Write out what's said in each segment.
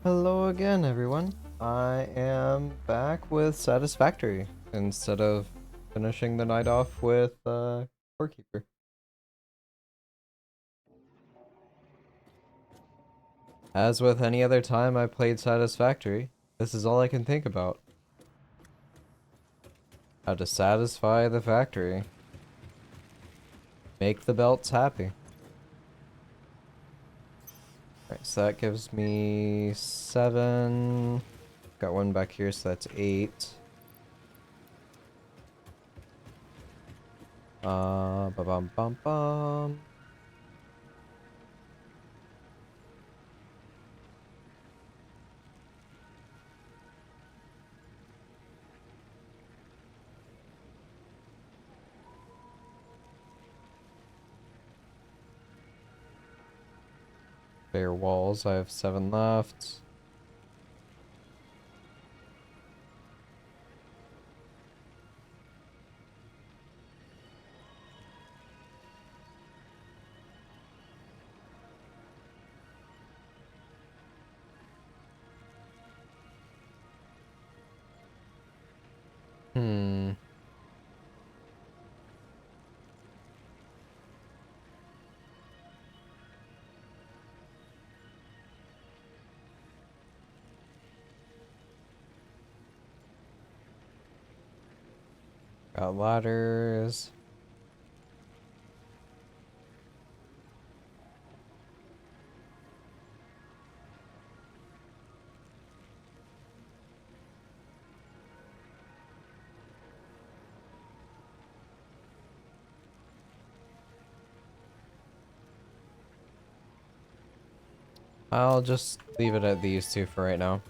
Hello again, everyone. I am back with Satisfactory instead of finishing the night off with Corekeeper. As with any other time I played Satisfactory, this is all I can think about. How to satisfy the factory. Make the belts happy. Alright, so that gives me 7. Got one back here, so that's 8. Ba bum bum bum. Bare walls, I have 7 left. Hmm. Got ladders. I'll just leave it at these two for right now.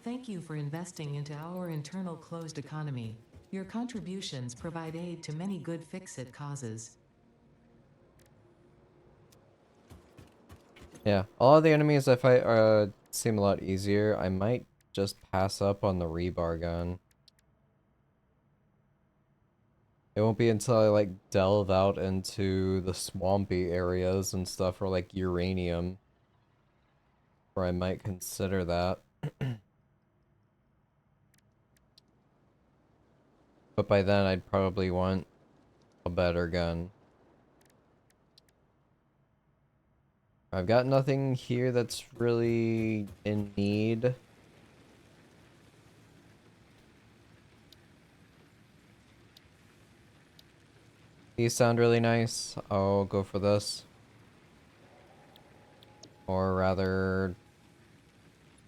Thank you for investing into our internal closed economy. Your contributions provide aid to many good fix-it causes. Yeah, all of the enemies I fight seem a lot easier. I might just pass up on the rebar gun. It won't be until I like delve out into the swampy areas and stuff, or like uranium, where I might consider that. But by then I'd probably want a better gun. I've got nothing here that's really in need. These sound really nice. I'll go for this. Or rather,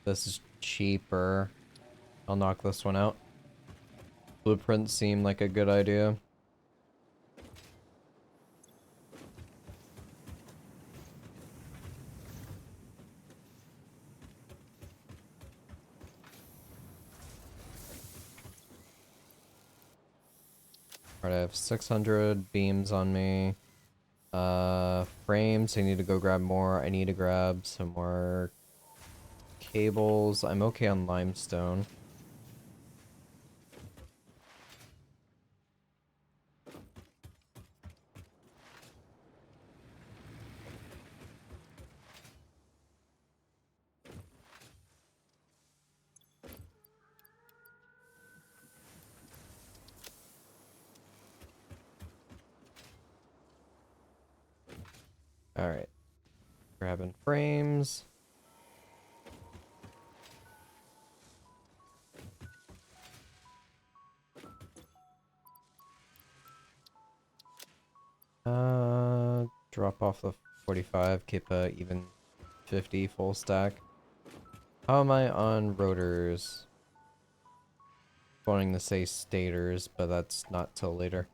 this is cheaper. I'll knock this one out. Blueprints seem like a good idea. Alright, I have 600 beams on me. Frames, I need to go grab more. I need to grab some more cables. I'm okay on limestone. Alright. Grabbing frames. Drop off the 45, keep a even 50 full stack. How am I on rotors? Wanting to say stators, but that's not till later.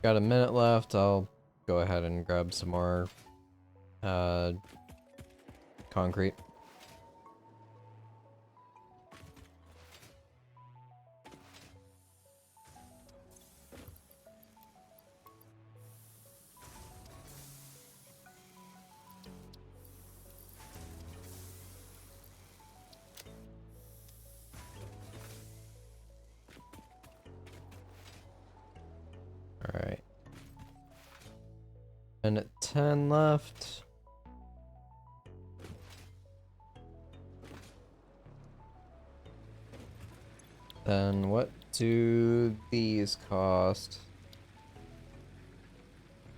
Got a minute left, I'll go ahead and grab some more concrete. Minute 10 left. Then what do these cost?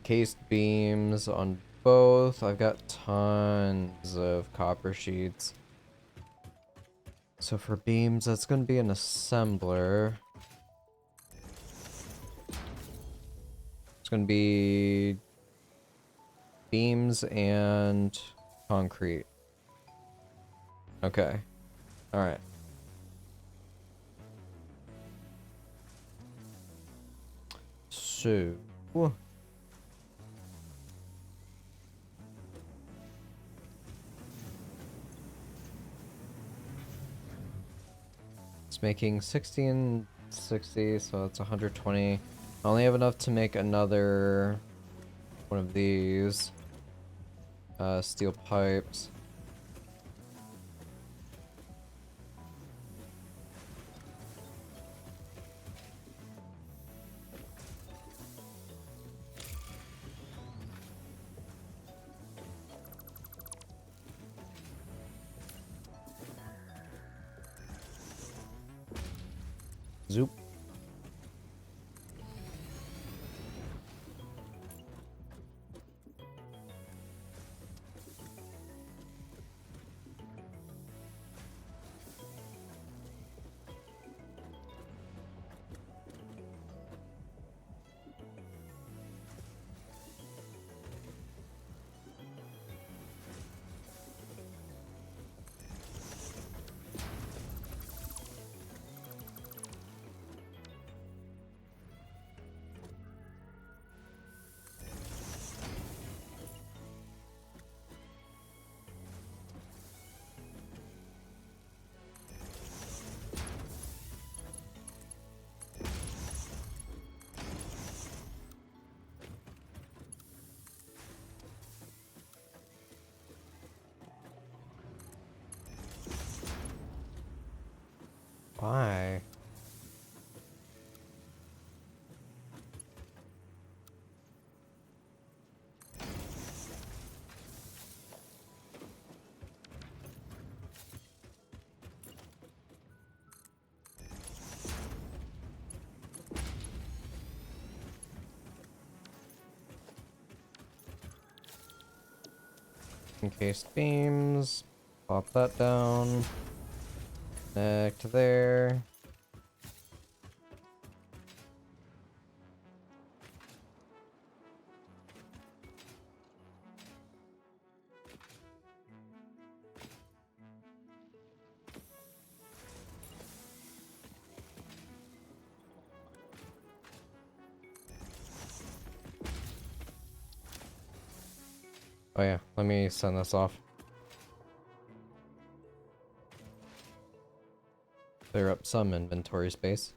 Cased beams on both. I've got tons of copper sheets. So for beams, that's going to be an assembler. It's going to be beams and concrete. Okay. Alright. So... it's making 60 and 60, so it's 120. I only have enough to make another one of these steel pipes. Zoop. Why? Encased beams. Pop that down. Connect there. Oh yeah, let me send this off. Clear up some inventory space.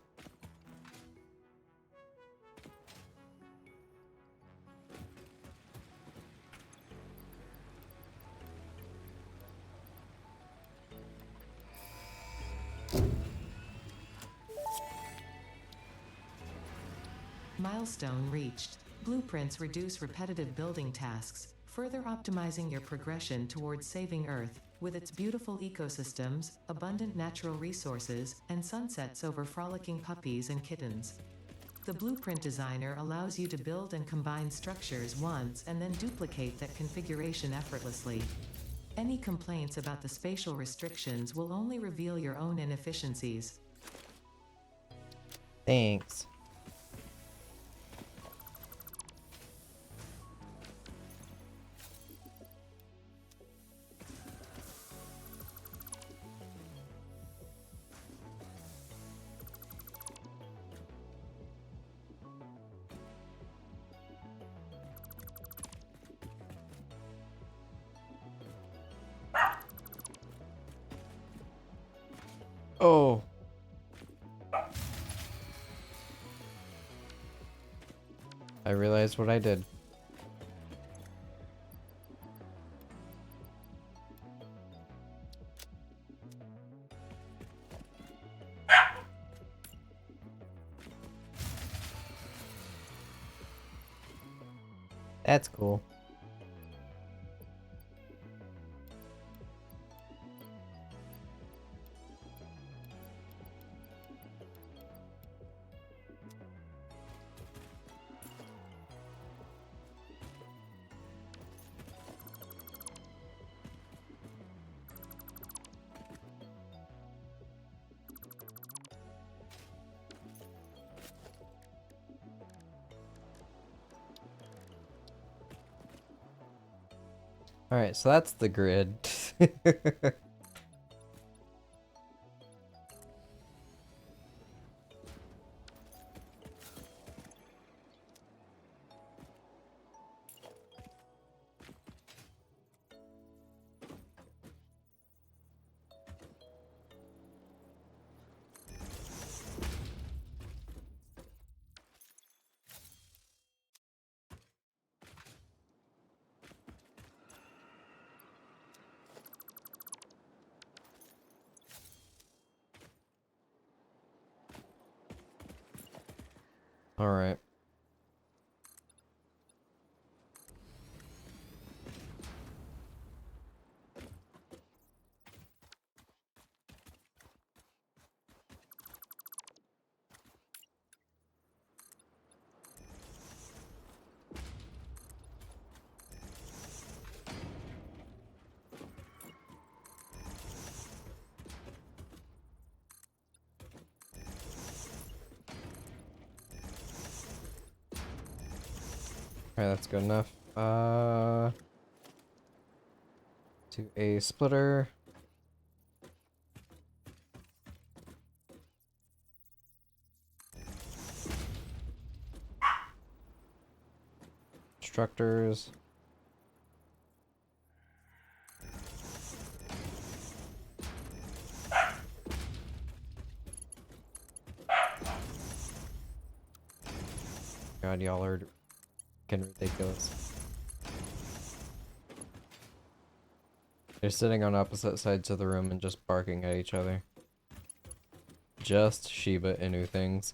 Milestone reached. Blueprints reduce repetitive building tasks, further optimizing your progression towards saving Earth, with its beautiful ecosystems, abundant natural resources, and sunsets over frolicking puppies and kittens. The Blueprint Designer allows you to build and combine structures once and then duplicate that configuration effortlessly. Any complaints about the spatial restrictions will only reveal your own inefficiencies. Thanks. Oh. I realized what I did. That's cool. Alright, so that's the grid. Alright. Alright, that's good enough. To a splitter. Instructors. God, y'all are getting ridiculous. They're sitting on opposite sides of the room and just barking at each other. Just Shiba Inu things.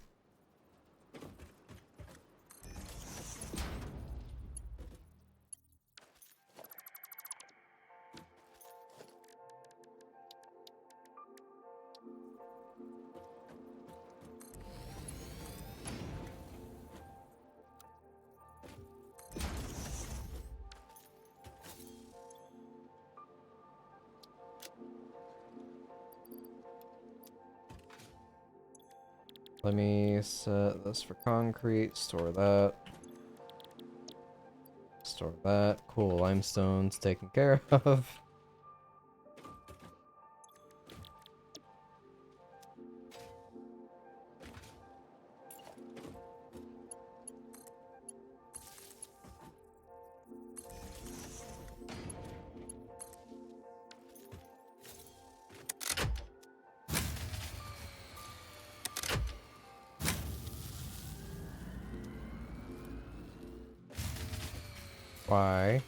Let me set this for concrete, store that. Store that. Cool, limestone's taken care of. Why?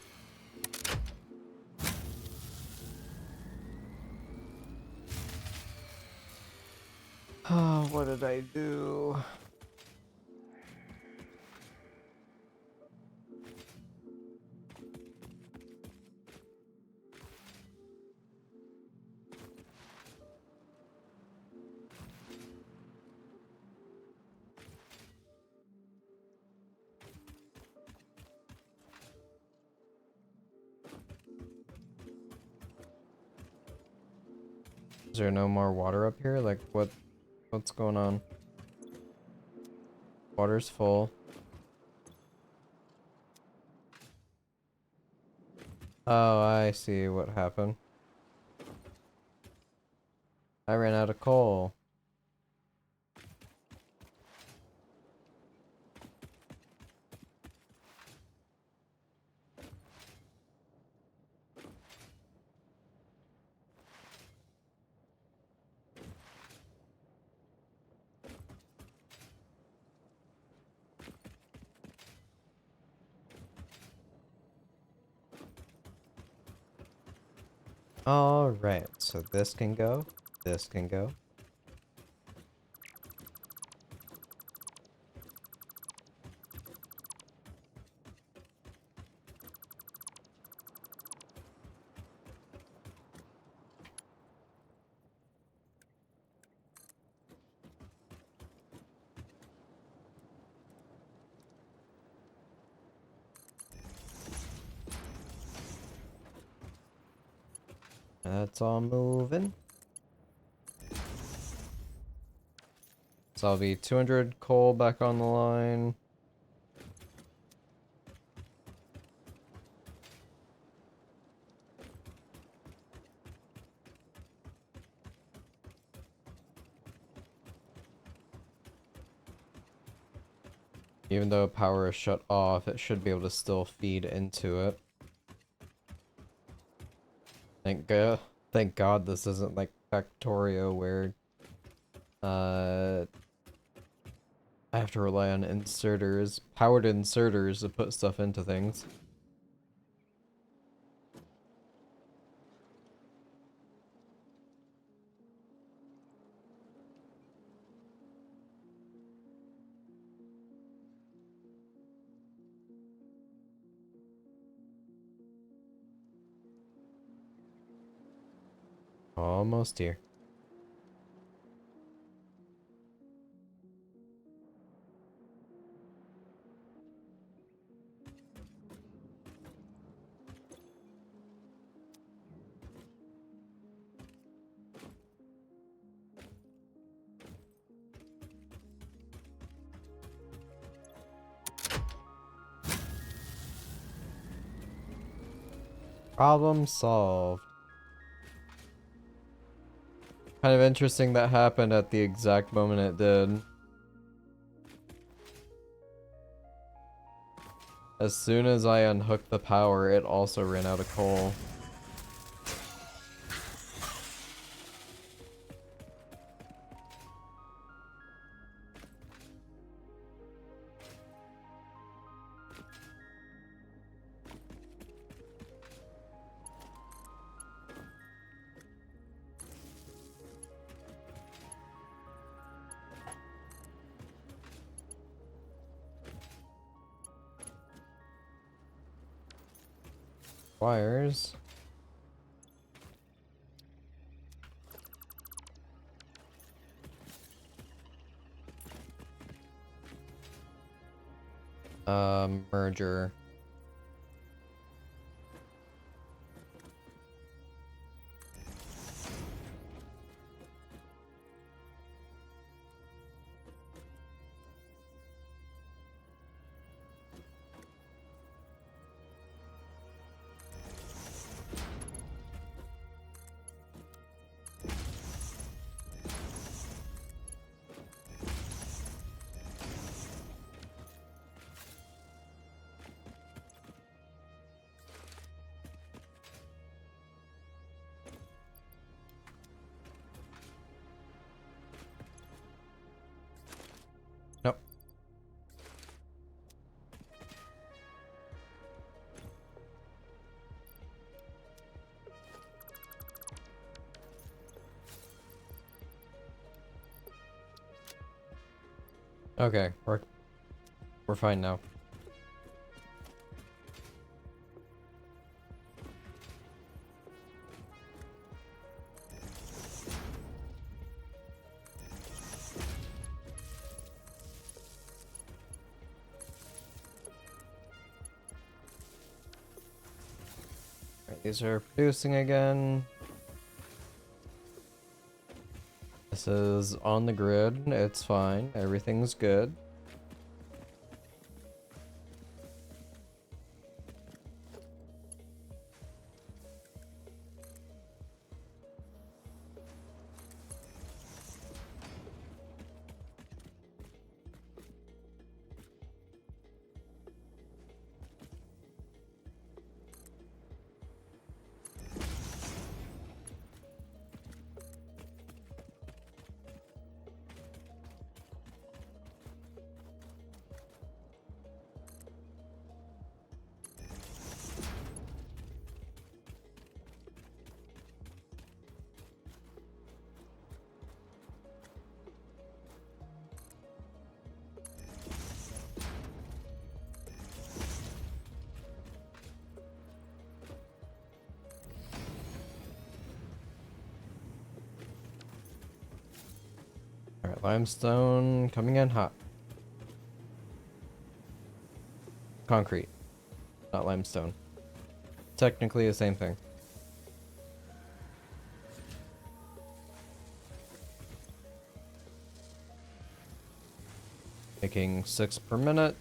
Oh, what did I do? Is there no more water up here? Like, what's going on? Water's full. Oh, I see what happened. I ran out of coal. Alright, so this can go. This can go. That's all moving. So I'll be 200 coal back on the line. Even though power is shut off, it should be able to still feed into it. Thank God this isn't like Factorio where I have to rely on inserters, powered inserters to put stuff into things. Almost here. Problem solved. Kind of interesting that happened at the exact moment it did. As soon as I unhooked the power, it also ran out of coal. Wires. Merger. Nope. Okay, we're fine now. Alright, these are producing again. This is on the grid. It's fine. Everything's good. Alright, limestone coming in hot. Concrete, not limestone. Technically the same thing. making 6 per minute.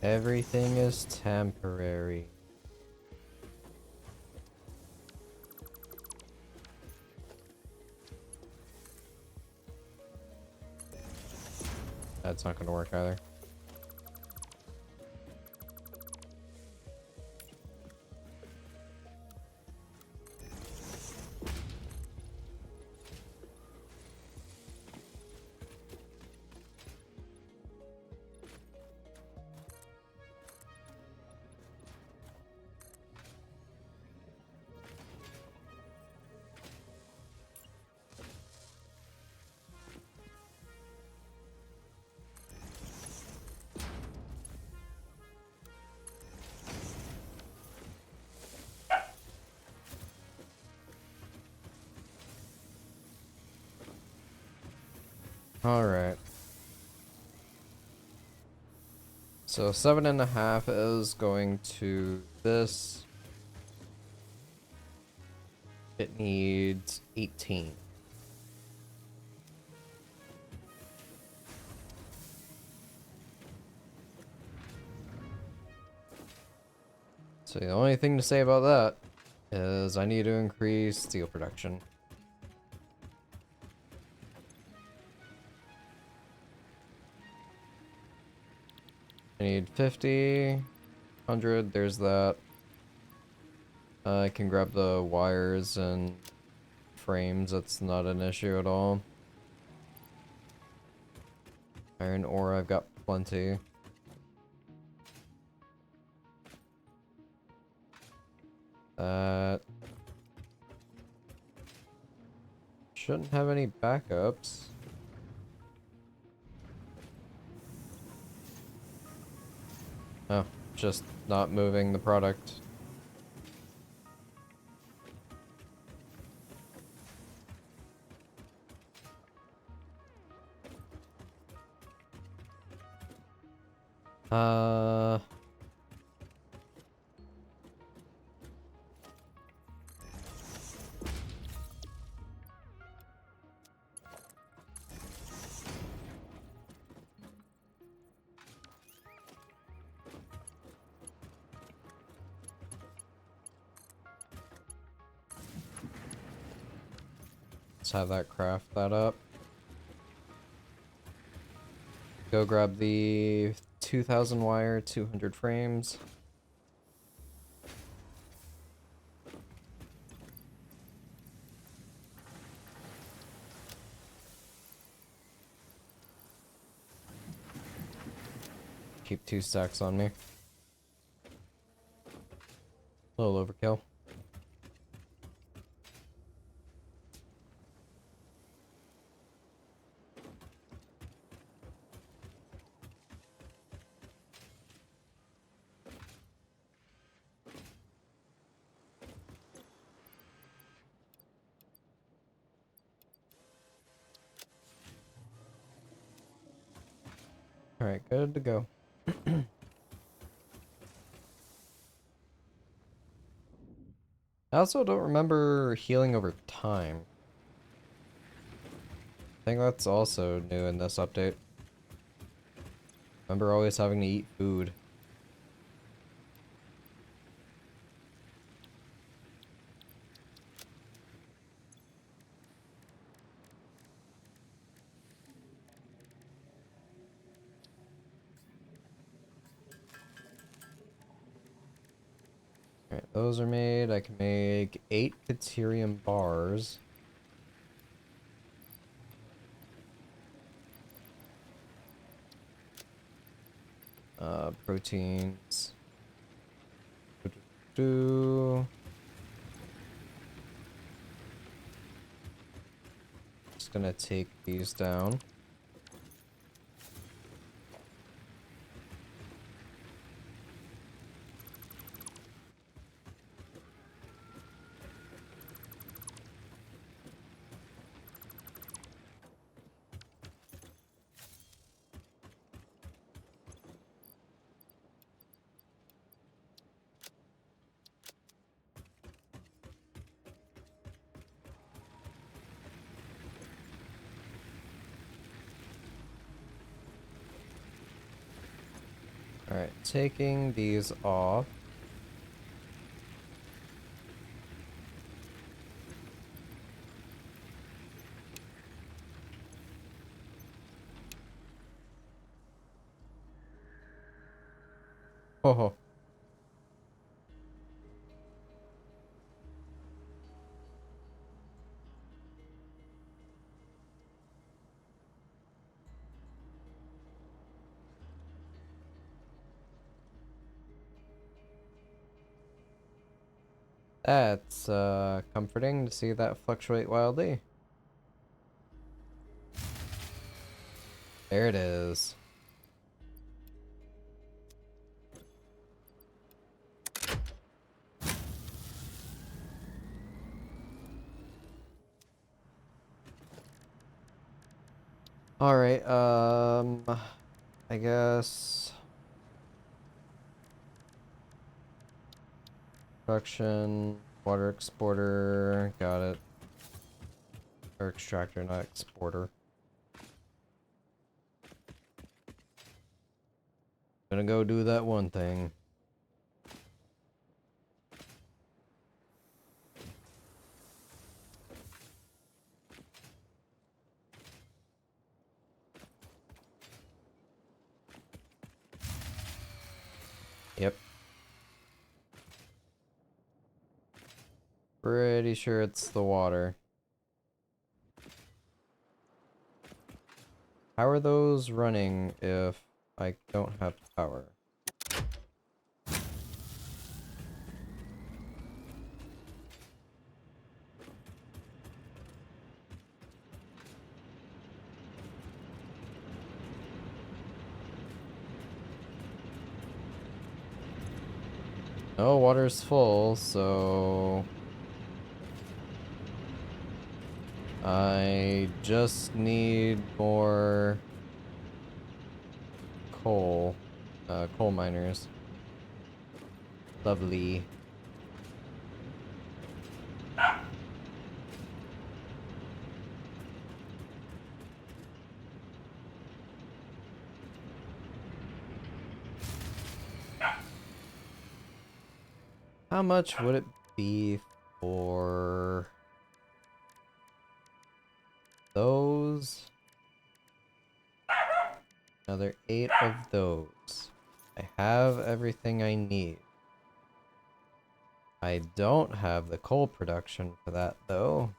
Everything is temporary. That's not gonna work either. Alright. So 7.5 is going to this. It needs 18. So the only thing to say about that is I need to increase steel production. I need 50, 100, there's that. I can grab the wires and frames, that's not an issue at all. Iron ore, I've got plenty. That shouldn't have any backups. Oh, just not moving the product. Uh... Let's have that craft that up. Go grab the 2000 wire, 200 frames. Keep 2 stacks on me. A little overkill. Alright, good to go. I also don't remember healing over time. I think that's also new in this update. Remember always having to eat food. Alright, those are made. I can make 8 Caterium bars. Proteins. Just gonna take these down. Alright, taking these off. Oh, that's comforting to see that fluctuate wildly. There it is. Alright, I guess production, water exporter, got it. Or extractor, not exporter. Gonna go do that one thing. Yep. Pretty sure it's the water. How are those running if I don't have power? Oh, water's full, so I just need more coal. Coal miners. Lovely. How much would it be for those? Another 8 of those. I have everything I need. I don't have the coal production for that, though.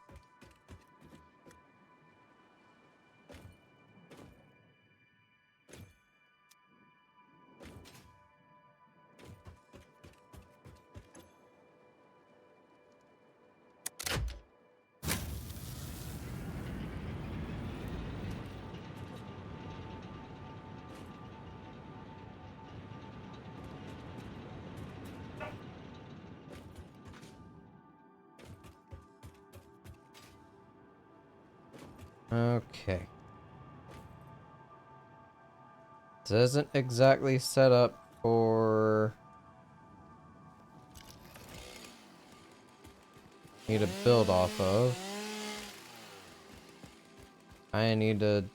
Okay. This isn't exactly set up for me to build off of. I need to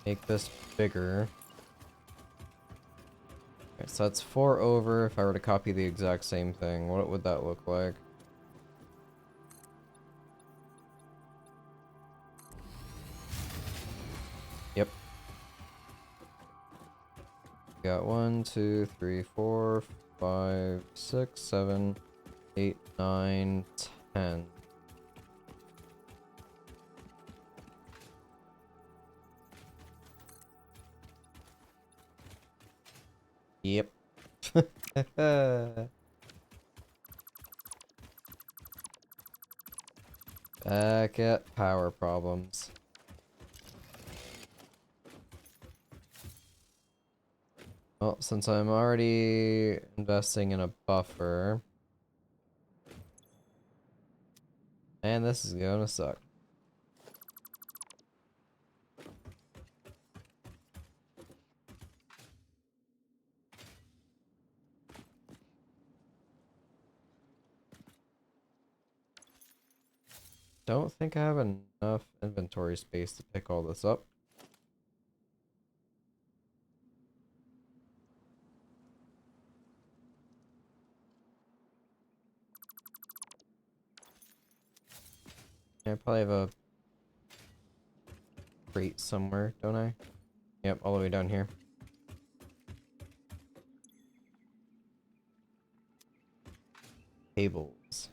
make this bigger. Okay, so that's 4 over. If I were to copy the exact same thing, what would that look like? Yep. Got 1, 2, 3, 4, 5, 6, 7, 8, 9, 10. Yep. Back at power problems. Well, since I'm already investing in a buffer, and this is gonna suck. Don't think I have enough inventory space to pick all this up. Yeah, I probably have a crate somewhere, don't I? Yep, all the way down here. Cables.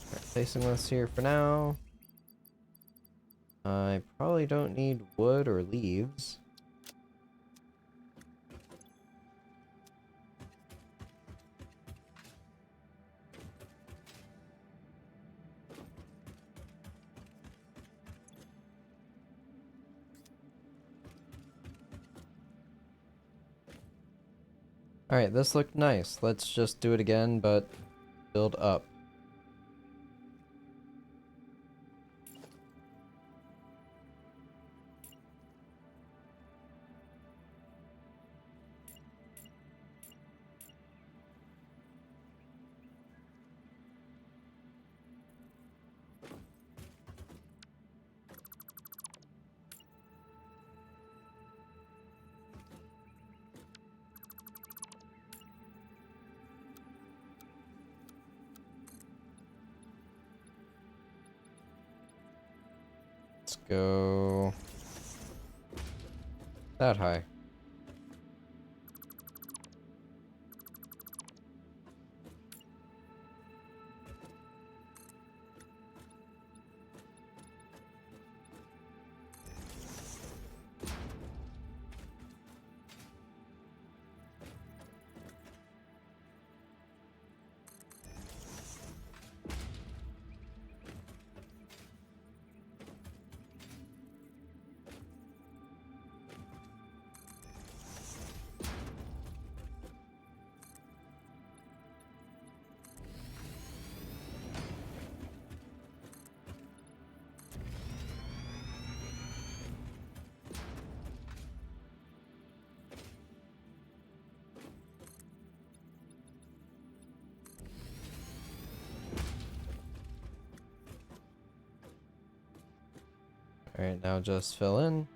Alright, placing this here for now. I probably don't need wood or leaves. Alright, this looked nice. Let's just do it again, but build up. Let's go that high. Alright, now just fill in.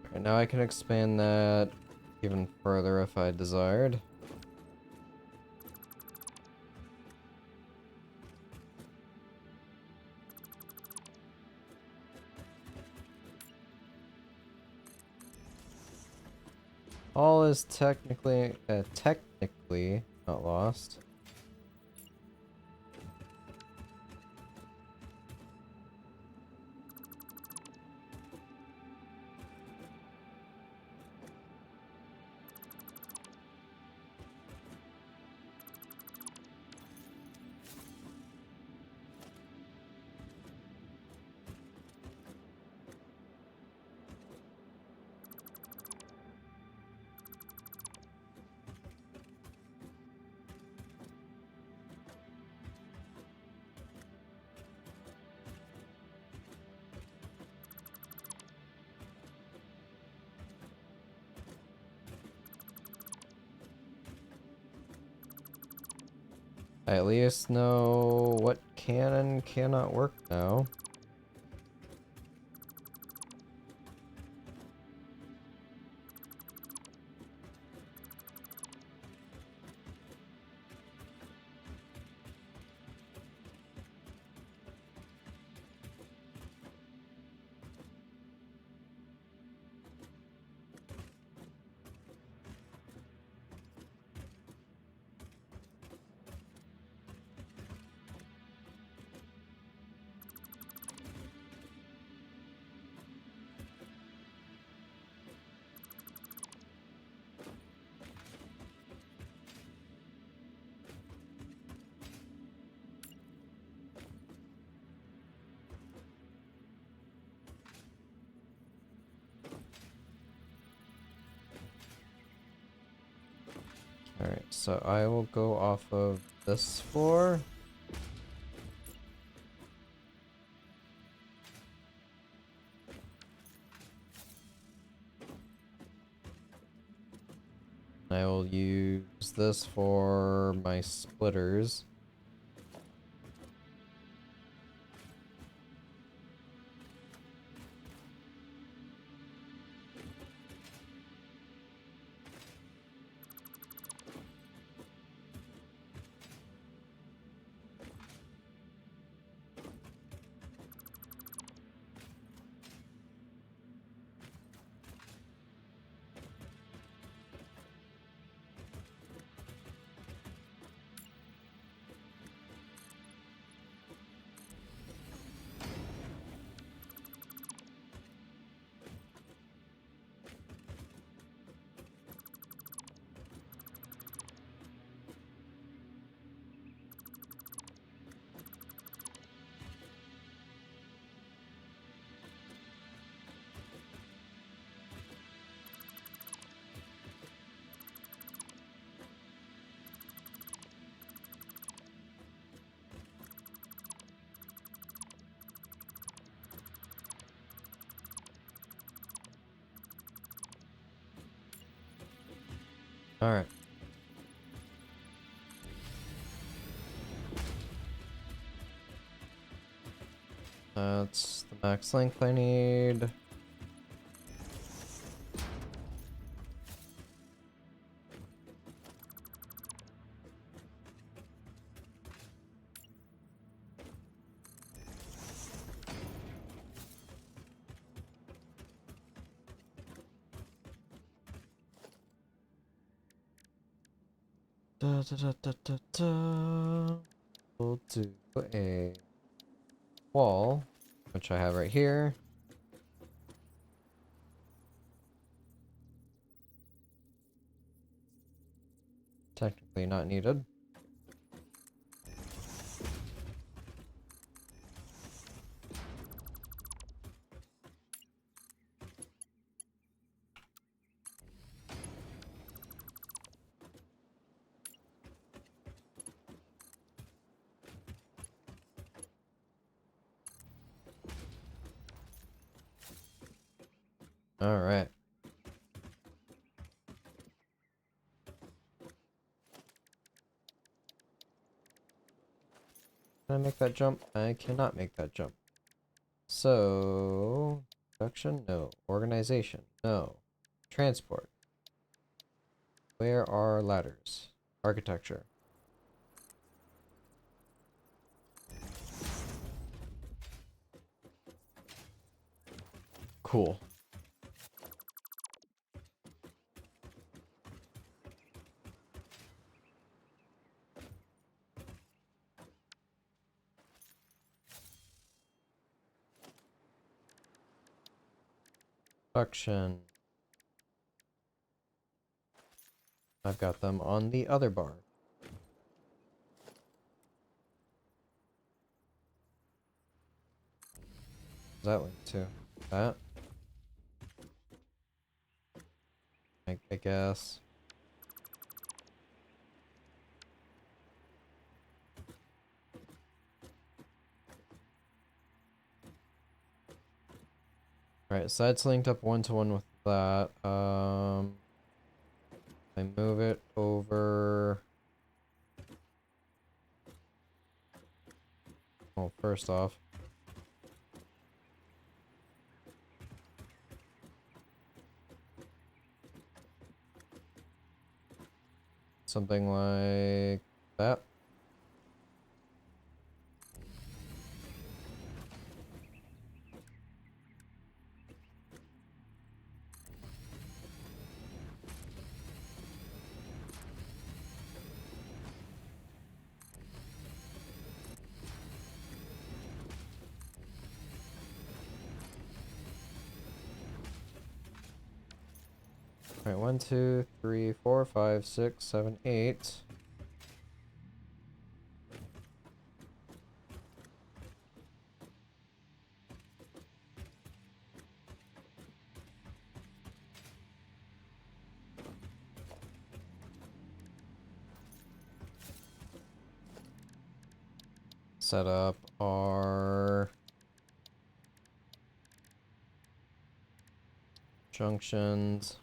Alright, now I can expand that even further if I desired. All is technically not lost. I at least know what can and cannot work now. Alright, so I will go off of this floor. I will use this for my splitters. Alright. That's the max length I need. Da, da, da, da, da, da. We'll do a wall, which I have right here. Technically not needed. Alright. Can I make that jump? I cannot make that jump. So, production? No. Organization? No. Transport? Where are ladders? Architecture. Cool. Production. I've got them on the other bar. Does that link to that? I guess. Alright, so that's linked up one-to-one with that. I move it over. Well, first off, something like that. Alright, 1, 2, 3, 4, 5, 6, 7, 8. Set up our junctions.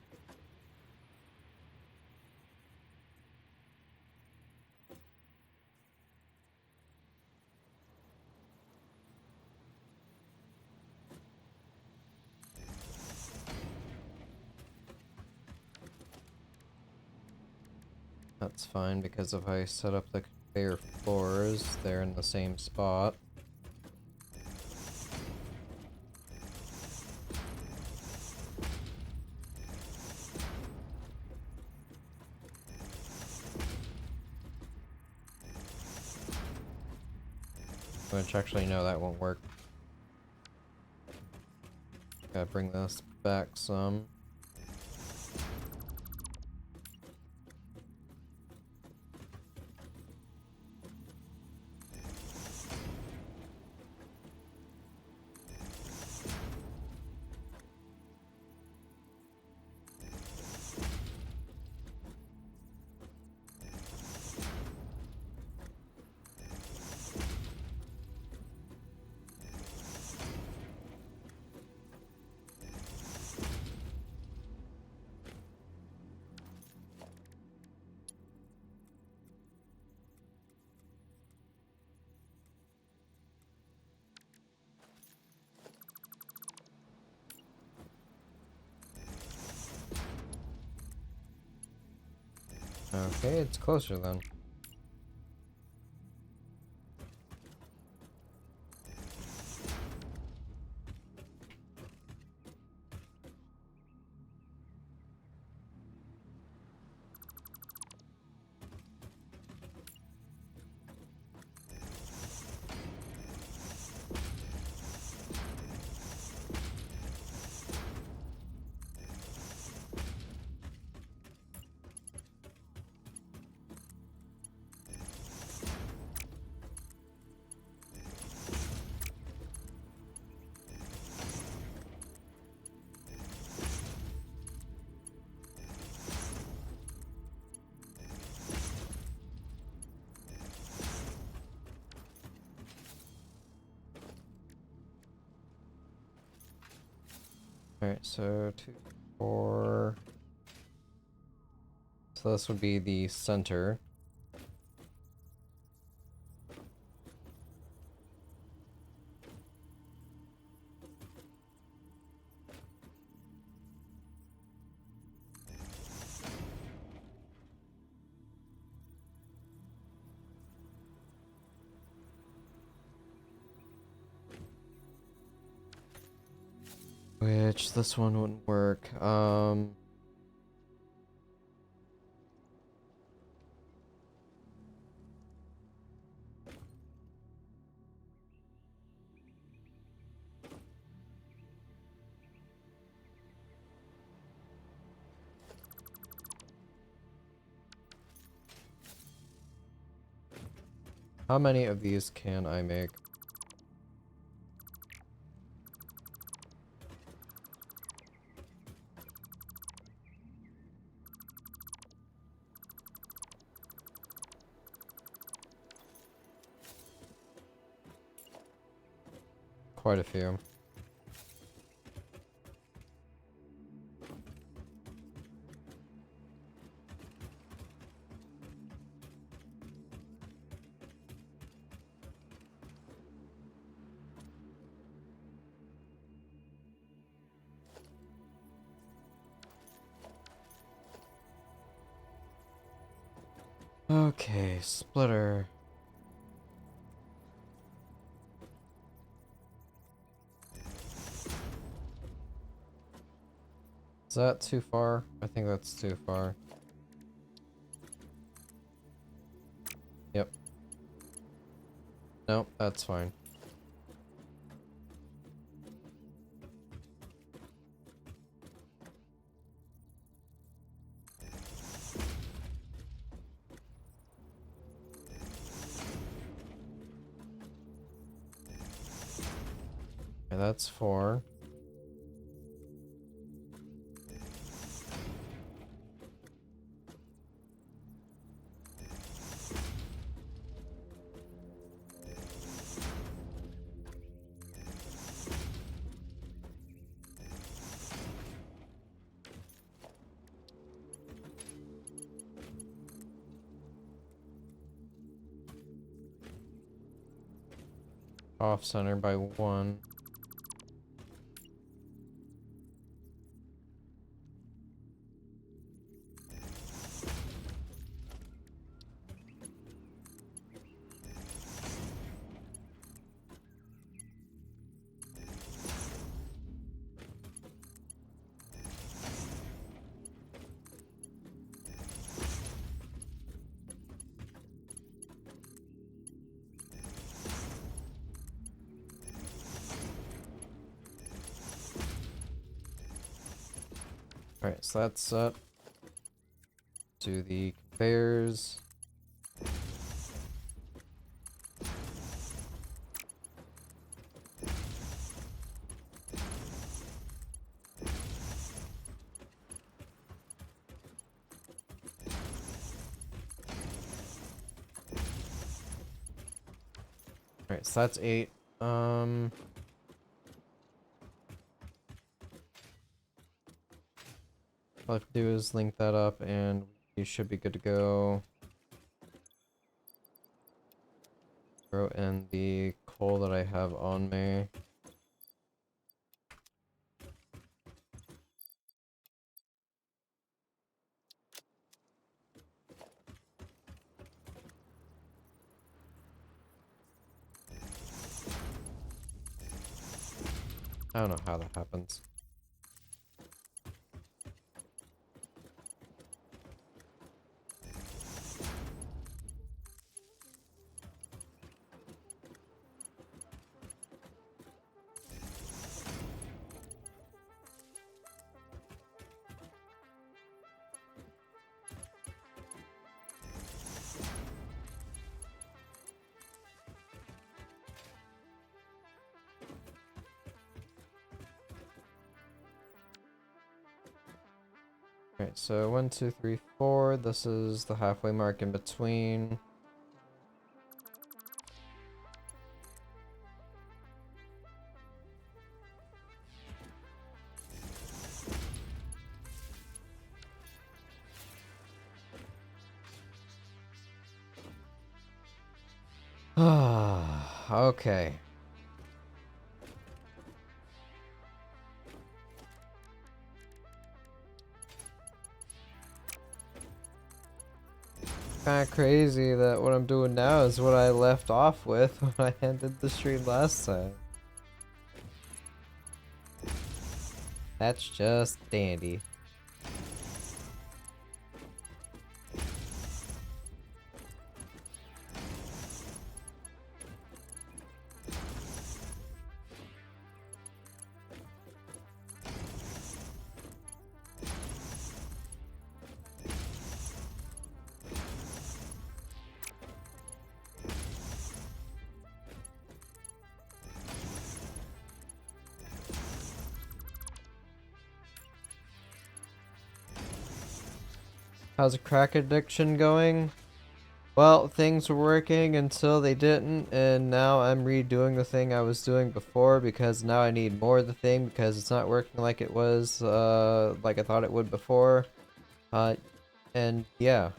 That's fine, because if I set up the conveyor floors, they're in the same spot. Which, actually, no, that won't work. Gotta bring this back some. Okay, it's closer then. Alright, so 2, 4. So this would be the center. Which this one wouldn't work. How many of these can I make? Quite a few. Okay, splitter. Is that too far? I think that's too far. Yep. Nope, that's fine. Okay, that's 4. Off center by 1. Alright, so that's set. To the conveyors. Alright, so that's 8. All I have to do is link that up and we should be good to go. Throw in the coal that I have on me. I don't know how that happens. Alright, so 1, 2, 3, 4. This is the halfway mark in between. Okay. Kinda crazy that what I'm doing now is what I left off with when I ended the stream last time. That's just dandy. How's a crack addiction going? Well, things were working until they didn't, and now I'm redoing the thing I was doing before because now I need more of the thing because it's not working like it was, like I thought it would before. And yeah.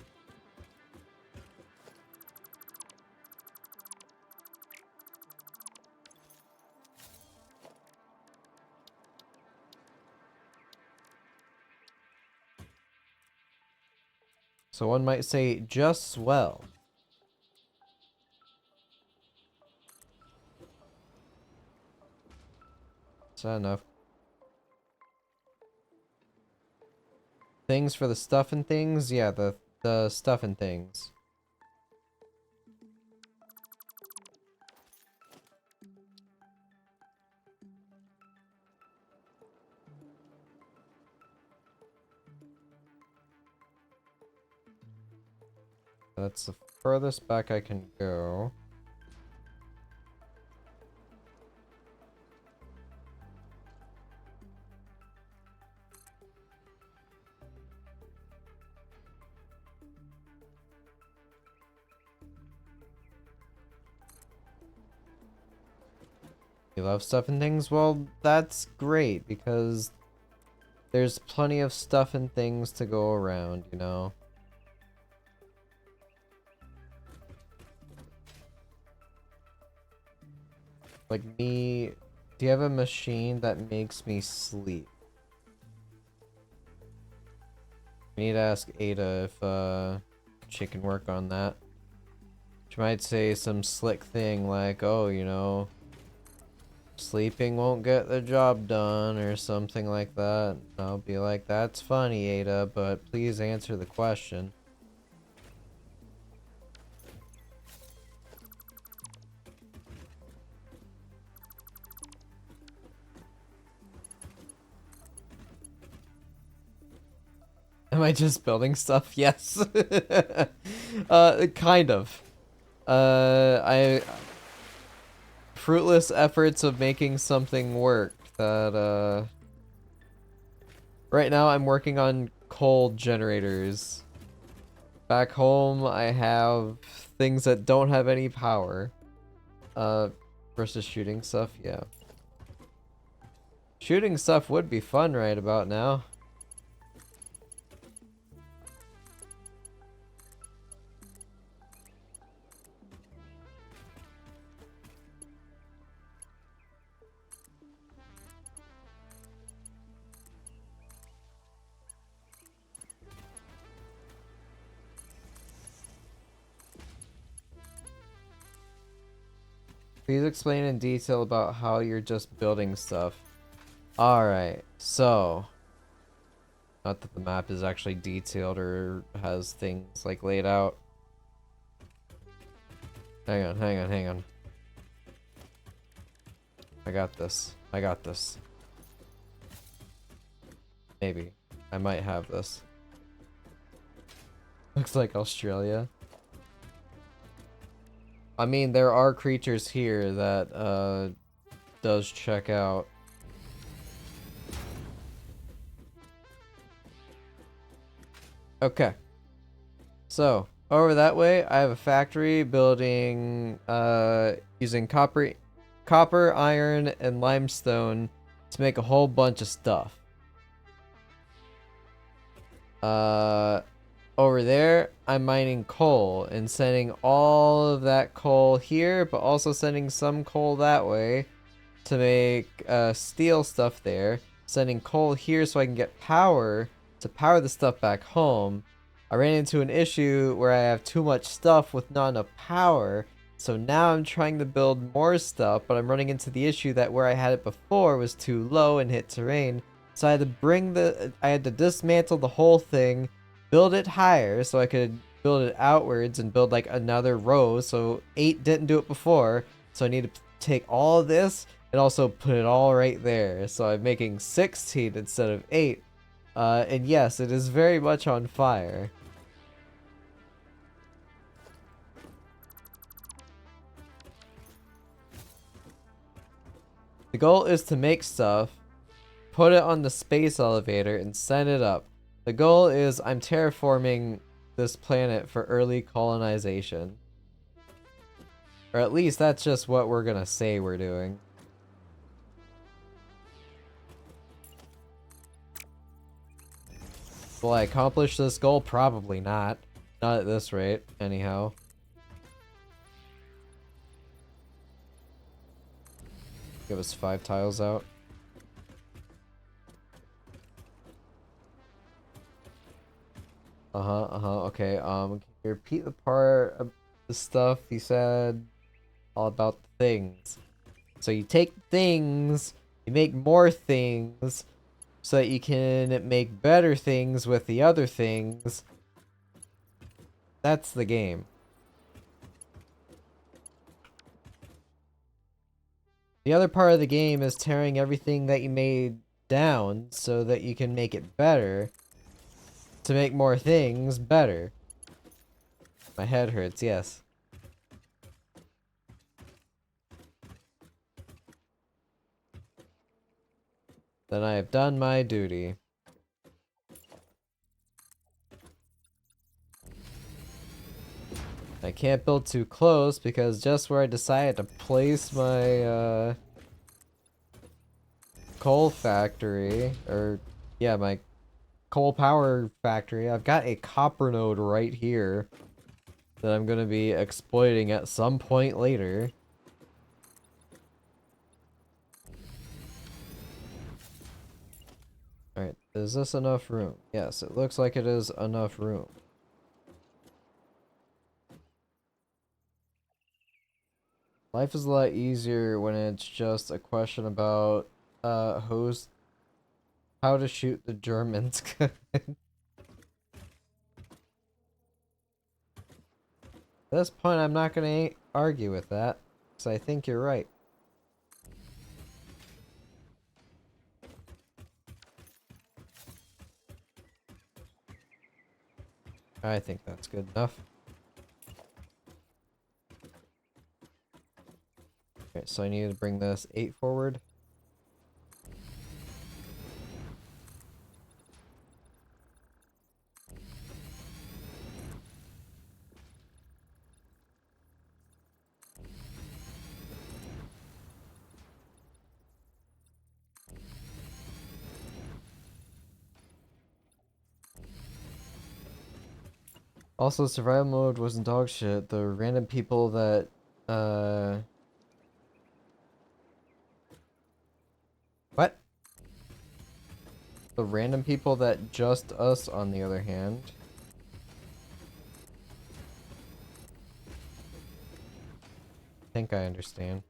So one might say just swell. Is that enough? Things for the stuff and things? Yeah, the stuff and things. That's the furthest back I can go. You love stuff and things? Well, that's great because there's plenty of stuff and things to go around, you know? Like me, do you have a machine that makes me sleep? I need to ask Ada if she can work on that. She might say some slick thing like, oh, you know, sleeping won't get the job done or something like that. I'll be like, that's funny, Ada, but please answer the question. Am I just building stuff? Yes. Kind of. I fruitless efforts of making something work that right now I'm working on coal generators. Back home I have things that don't have any power. Versus shooting stuff, yeah. Shooting stuff would be fun right about now. Please explain in detail about how you're just building stuff. Alright, so... Not that the map is actually detailed or has things, like, laid out. Hang on, hang on, hang on. I got this. I got this. Maybe. I might have this. Looks like Australia. I mean, there are creatures here that, does check out. Okay. So, over that way, I have a factory building, using copper, iron, and limestone to make a whole bunch of stuff. Over there, I'm mining coal and sending all of that coal here, but also sending some coal that way to make steel stuff there. Sending coal here so I can get power to power the stuff back home. I ran into an issue where I have too much stuff with not enough power, so now I'm trying to build more stuff, but I'm running into the issue that where I had it before was too low and hit terrain. So I had to dismantle the whole thing, build it higher so I could build it outwards and build like another row. So 8 didn't do it before, so I need to take all of this and also put it all right there. So I'm making 16 instead of 8. And yes, it is very much on fire. The goal is to make stuff, put it on the space elevator, and send it up. The goal is I'm terraforming this planet for early colonization. Or at least that's just what we're gonna say we're doing. Will I accomplish this goal? Probably not. Not at this rate, anyhow. Give us 5 tiles out. Okay, can you repeat the part of the stuff you said all about the things? So you take things, you make more things, so that you can make better things with the other things. That's the game. The other part of the game is tearing everything that you made down so that you can make it better to make more things better. My head hurts, yes. Then I have done my duty. I can't build too close because just where I decided to place my coal factory, or yeah, my coal power factory, I've got a copper node right here that I'm gonna be exploiting at some point later. Alright, is this enough room? Yes, it looks like it is enough room. Life is a lot easier when it's just a question about host how to shoot the Germans. At this point, I'm not gonna argue with that, because I think you're right. I think that's good enough. Okay, so I need to bring this 8 forward. Also, survival mode wasn't dog shit. The random people that, what? The random people that just us, on the other hand. I think I understand.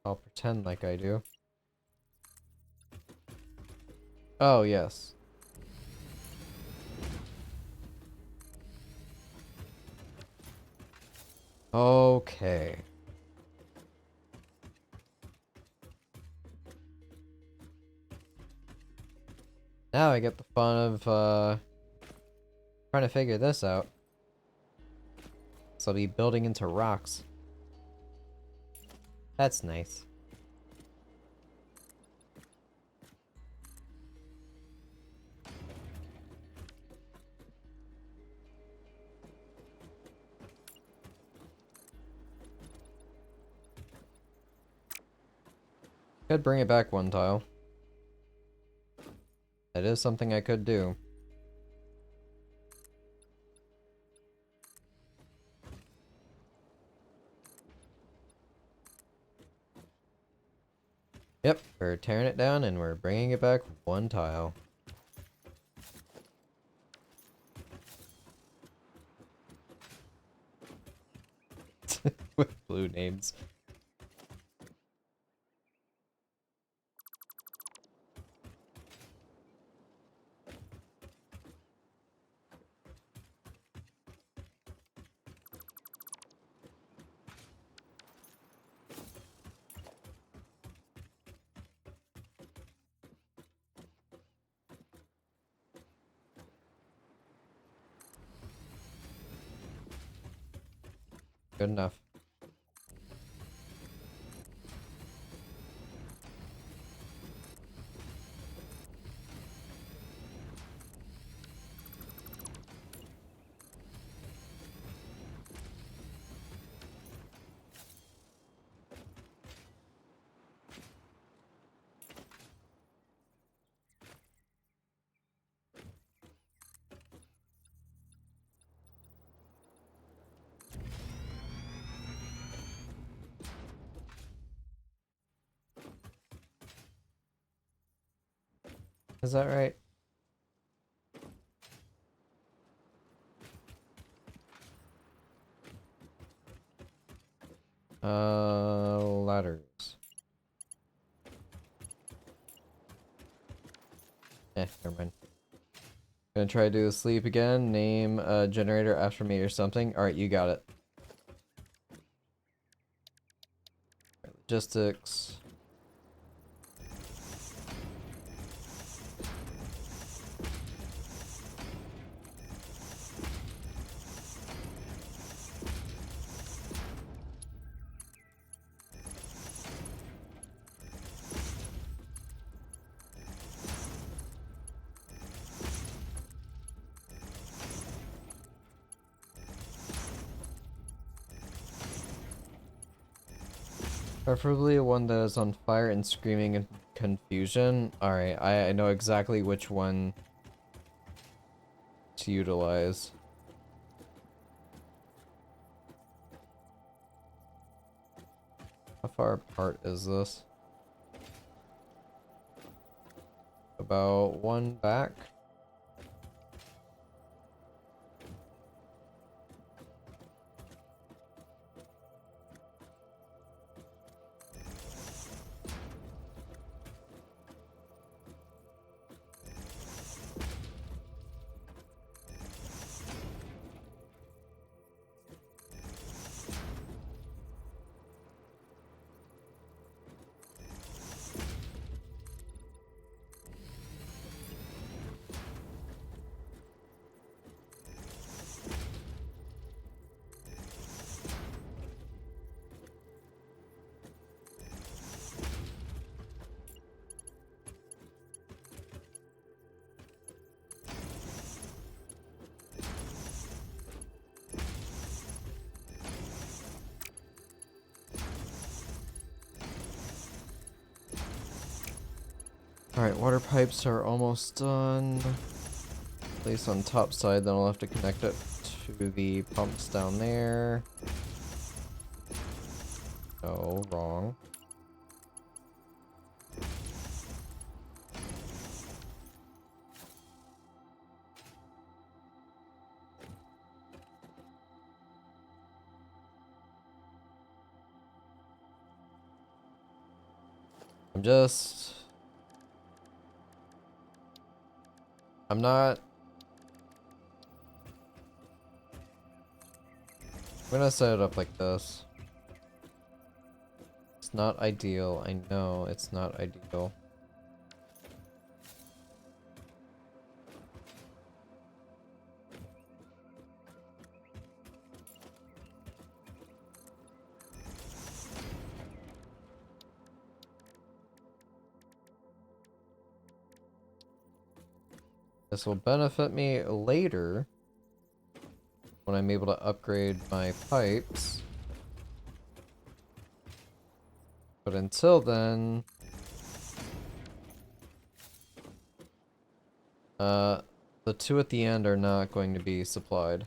I'll pretend like I do. Oh, yes. Okay. Now I get the fun of, trying to figure this out. So I'll be building into rocks. That's nice. Could bring it back 1 tile. That is something I could do. Yep, we're tearing it down and we're bringing it back 1 tile. With blue names. Good enough. Is that right? Ladders. Never mind. Gonna try to do the sleep again. Name a generator after me or something. Alright, you got it. Logistics. Preferably one that is on fire and screaming in confusion. Alright, I know exactly which one to utilize. How far apart is this? About 1 back. Alright, water pipes are almost done. At least on top side, then I'll have to connect it to the pumps down there. Oh, wrong. I'm not... I'm gonna set it up like this. It's not ideal. I know it's not ideal. This will benefit me later when I'm able to upgrade my pipes. But until then, the two at the end are not going to be supplied.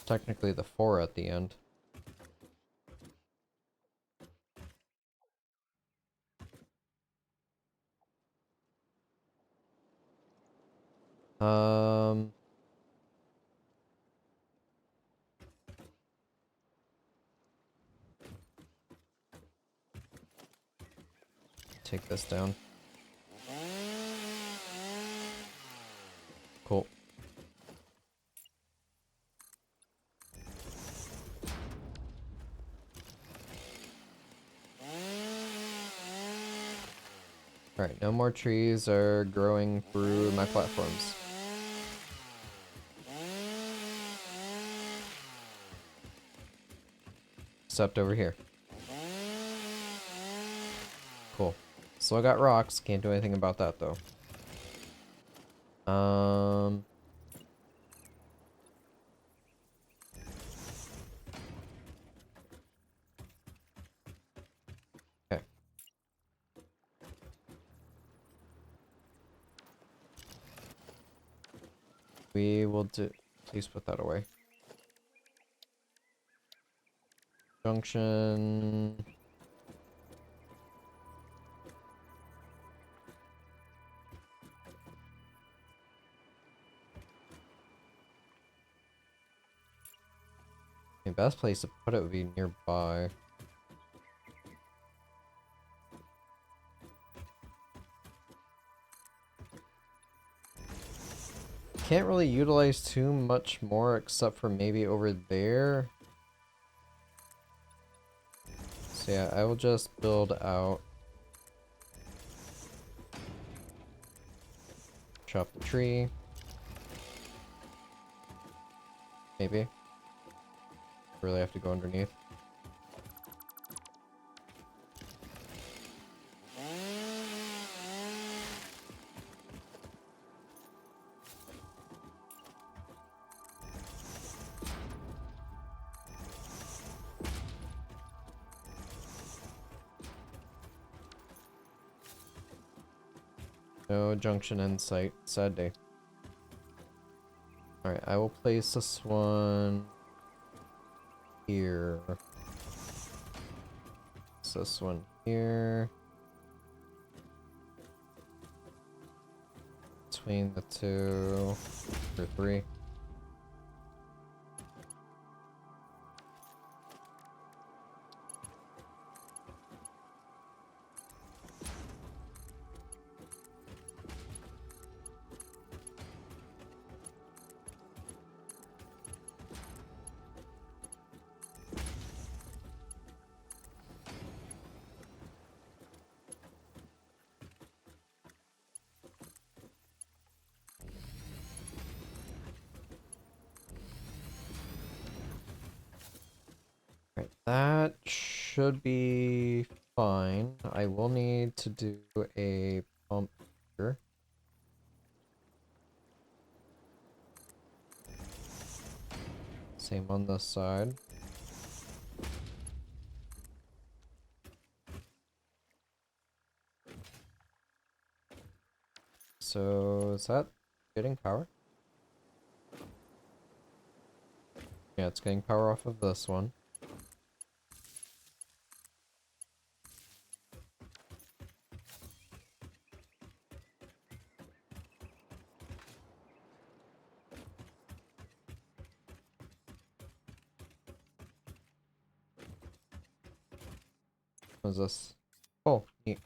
Technically the four at the end. Um, take this down. Cool. Alright, no more trees are growing through my platforms. Except over here. Cool. Still got rocks, can't do anything about that though. Okay. We will do... Please put that away. Junction... The best place to put it would be nearby. Can't really utilize too much more except for maybe over there. So yeah, I will just build out. Chop the tree. Maybe. Really have to go underneath. No junction in sight. Sad day. Alright, I will place this one here. This one here. Between the two. Or three. Right, that should be fine. I will need to do a pump here. Same on this side. So, is that getting power? Yeah, it's getting power off of this one. What is this? Oh, neat.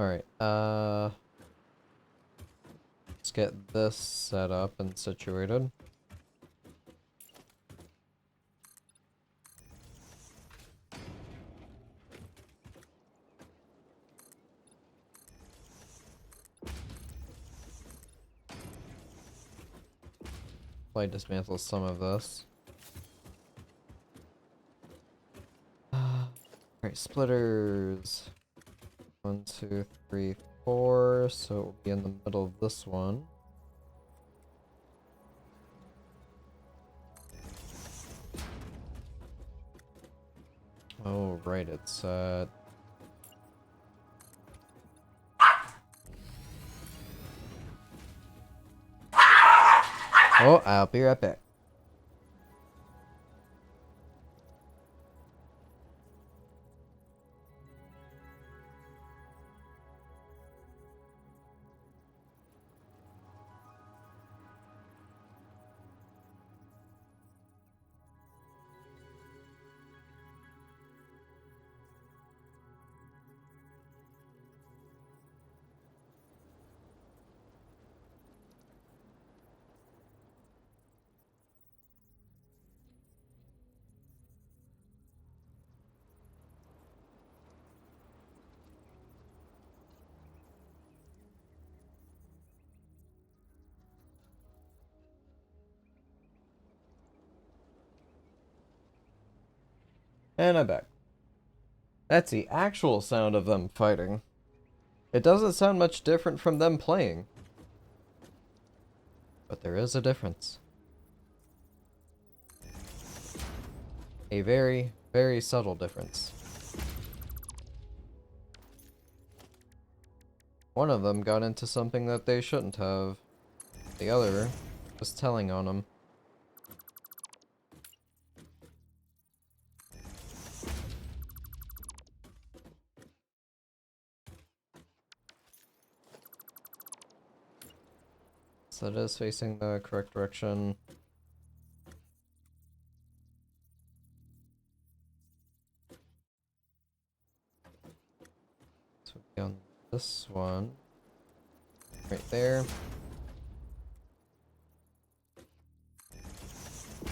Alright, let's get this set up and situated. Probably dismantle some of this. Alright, splitters. 1, 2, 3, 4. So it will be in the middle of this one. Oh, right, it's oh, I'll be right back. And I'm back. That's the actual sound of them fighting. It doesn't sound much different from them playing. But there is a difference. A very, very subtle difference. One of them got into something that they shouldn't have. The other was telling on them. So it is facing the correct direction. So we'll be on this one. Right there.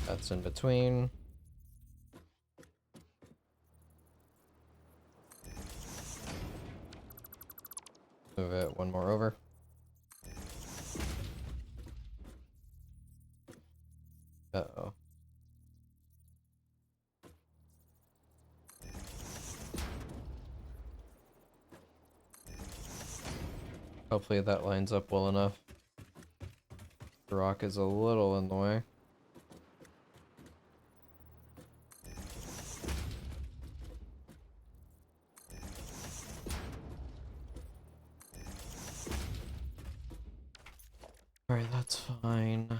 That's in between. Move it one more over. Uh-oh. Hopefully that lines up well enough. The rock is a little in the way. Alright, that's fine.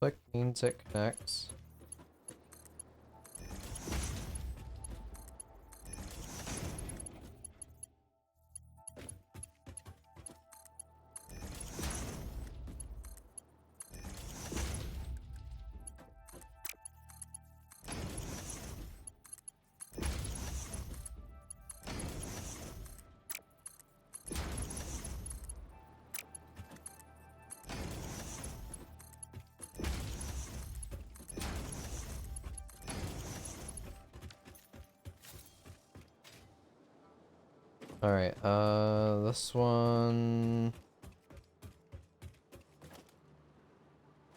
Click means it connects. Alright, this one...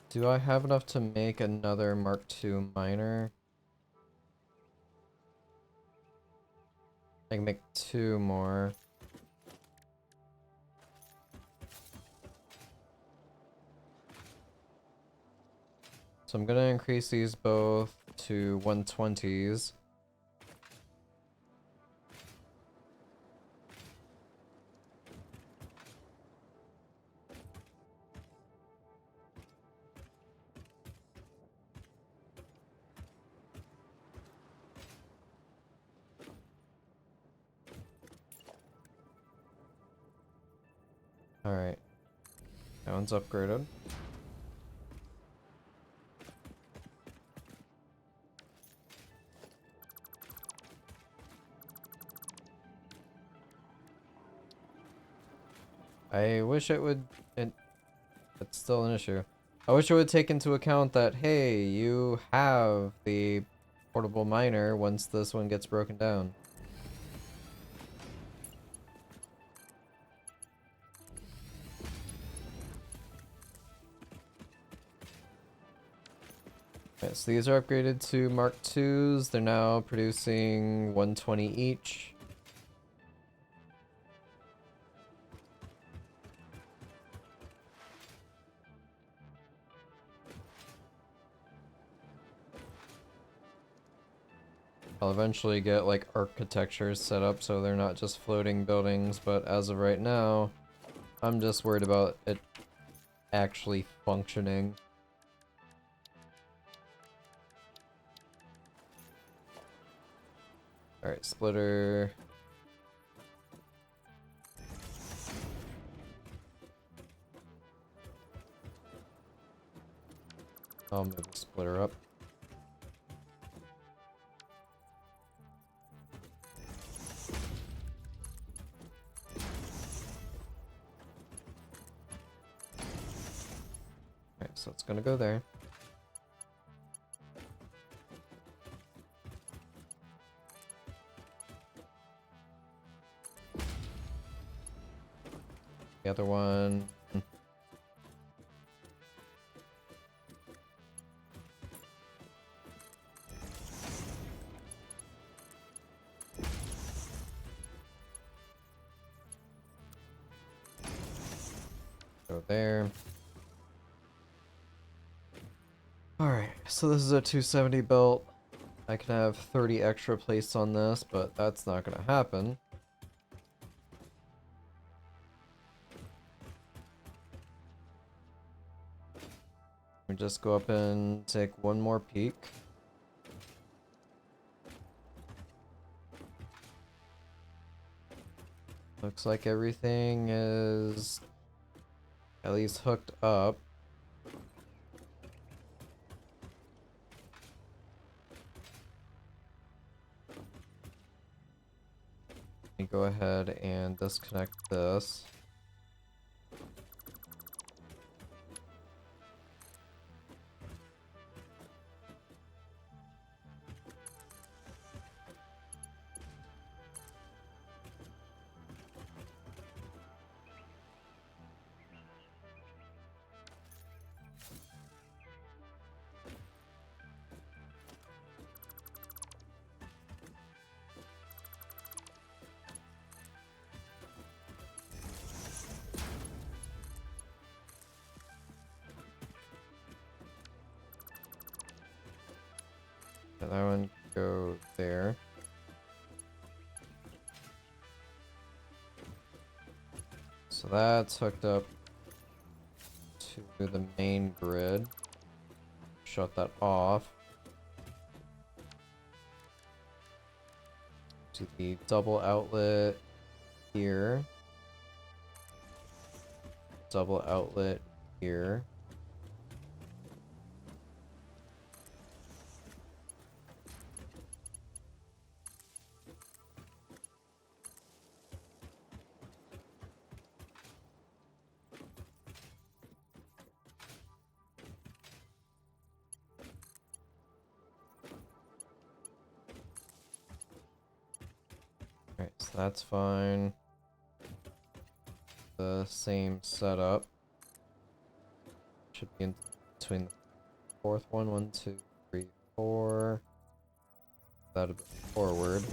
Do I have enough to make another Mark II miner? I can make 2 more. So I'm gonna increase these both to 120s. Alright. That one's upgraded. I wish it would... It's still an issue. I wish it would take into account that, hey, you have the portable miner once this one gets broken down. Okay, so these are upgraded to Mark IIs. They're now producing 120 each. I'll eventually get like architectures set up so they're not just floating buildings, but as of right now, I'm just worried about it actually functioning. Alright, splitter. I'll move the splitter up. Alright, so it's gonna go there. The other one... Go there. Alright, so this is a 270 belt. I can have 30 extra placed on this, but that's not gonna happen. We just go up and take one more peek. Looks like everything is at least hooked up. Let me go ahead and disconnect this. And that one go there. So that's hooked up to the main grid. Shut that off. To the double outlet here. Double outlet here. Alright, so That's fine. The same setup. Should be in between the fourth one. 1, 2, 3, 4. That a bit forward.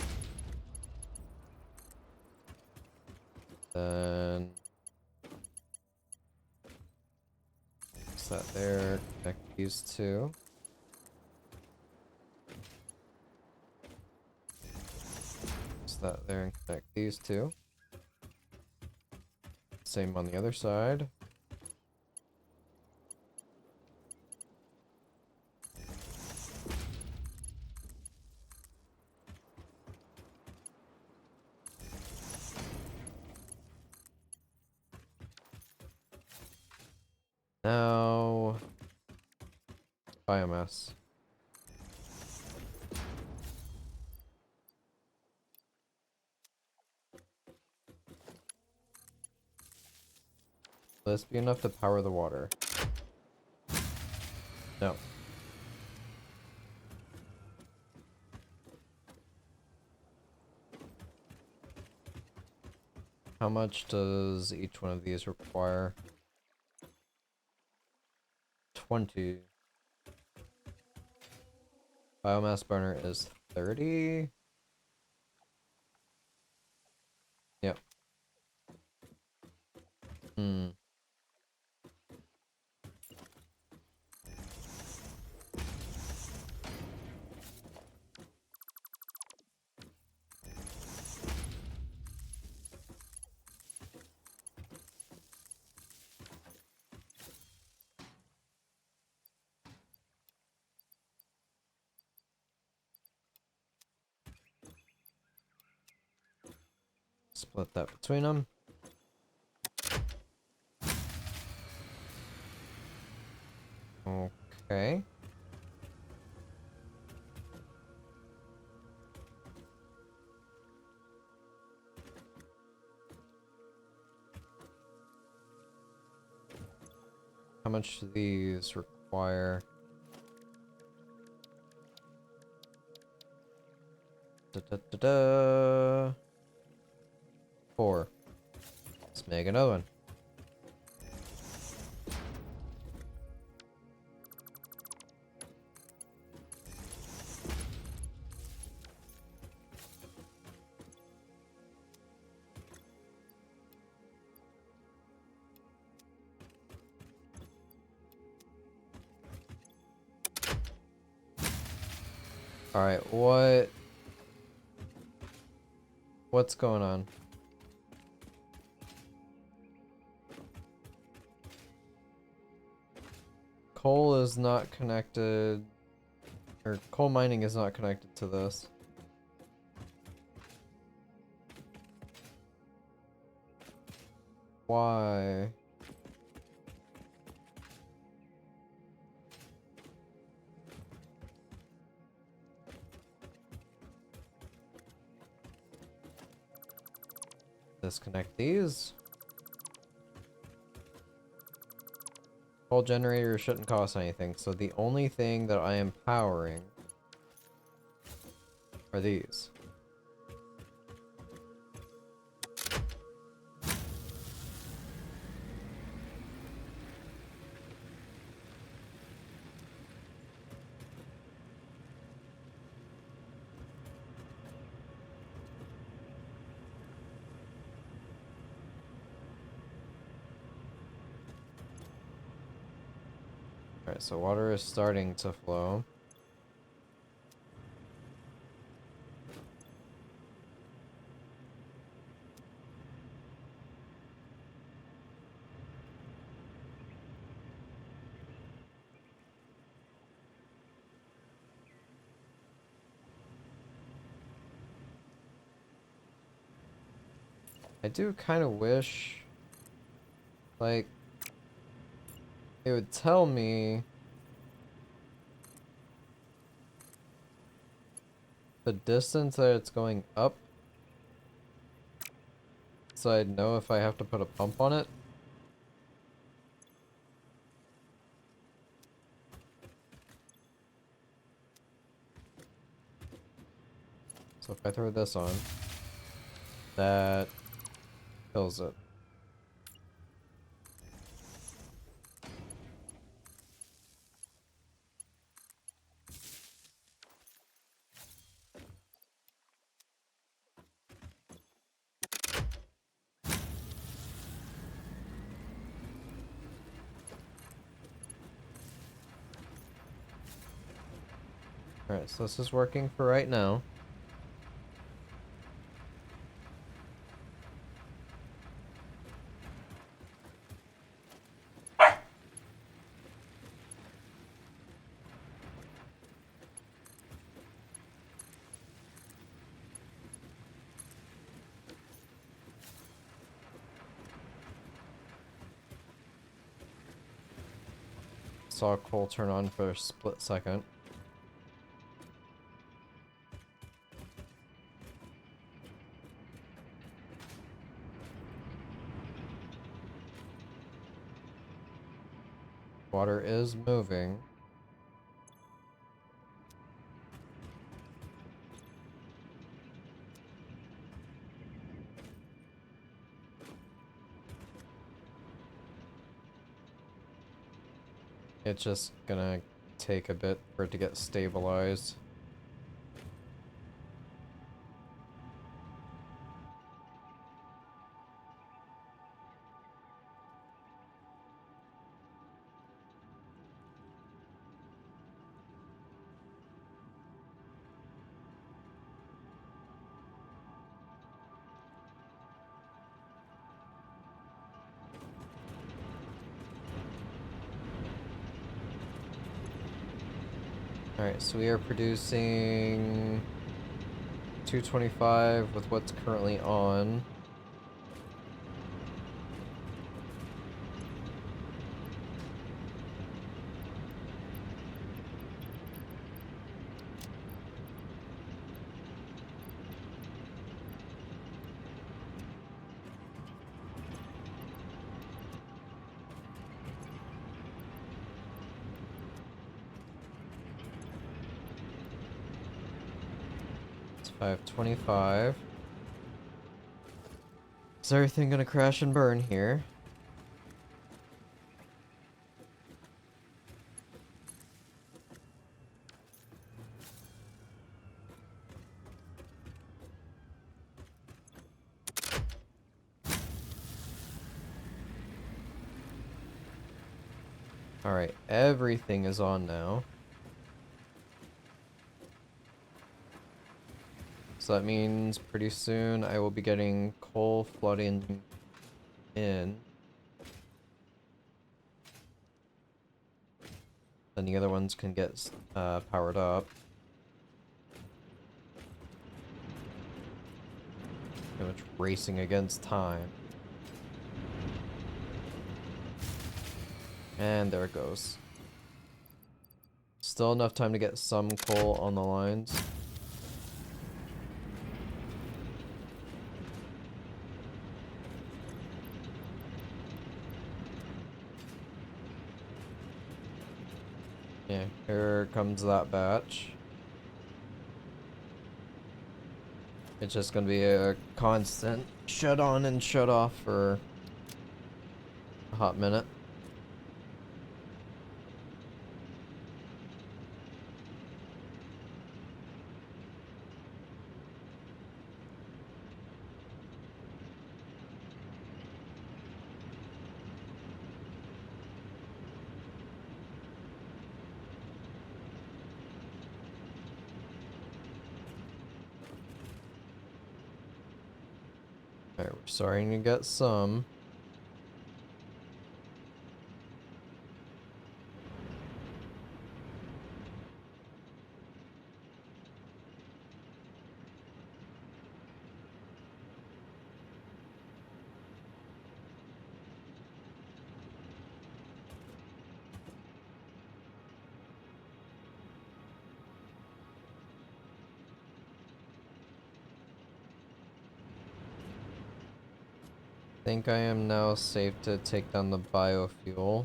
Then place that there. Connect these two. Place that there and connect these two. Same on the other side. Now, biomass. Will this be enough to power the water? No. How much does each one of these require? 20. Biomass burner is 30. Yep. Hmm. Split that between them. Okay. How much do these require? Da, da, da, da. 4. Let's make another one. Alright, what's going on? Coal is not connected, or coal mining is not connected to this. Why? Disconnect these. Coal generator shouldn't cost anything, so the only thing that I am powering are these. Alright, so water is starting to flow. I do kind of wish, like, it would tell me the distance that it's going up, so I'd know if I have to put a pump on it. So if I throw this on, That kills it. Alright, so this is working for right now. Saw coal turn on for a split second. Water is moving. It's just gonna take a bit for it to get stabilized. Alright, so we are producing 225 with what's currently on. It's 525. Is everything gonna crash and burn here? Alright, everything is on now. So that means pretty soon I will be getting coal flooding in. Then the other ones can get powered up. Pretty much racing against time. And there it goes. Still enough time to get some coal on the lines. Yeah, here comes that batch. It's just gonna be a constant shut on and shut off for a hot minute. Alright, we're starting to get some. Think I am now safe to take down the biofuel.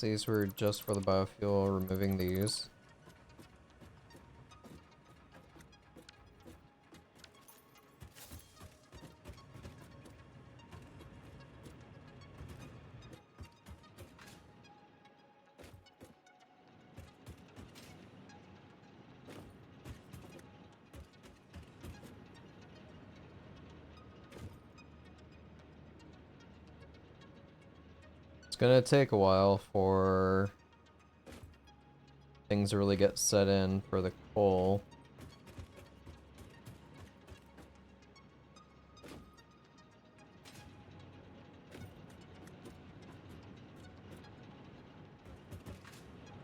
These were just for the biofuel, removing these. It's gonna take a while for things to really get set in for the coal.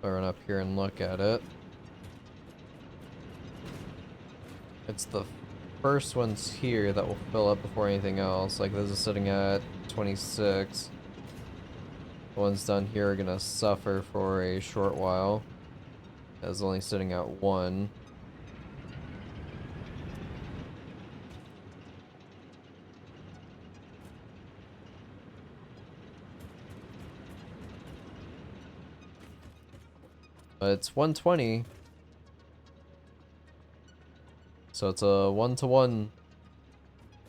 I'll run up here and look at it. It's the first ones here that will fill up before anything else. Like this is sitting at 26. The ones down here are gonna suffer for a short while. As only sitting at 1. But it's 120. So it's a 1-to-1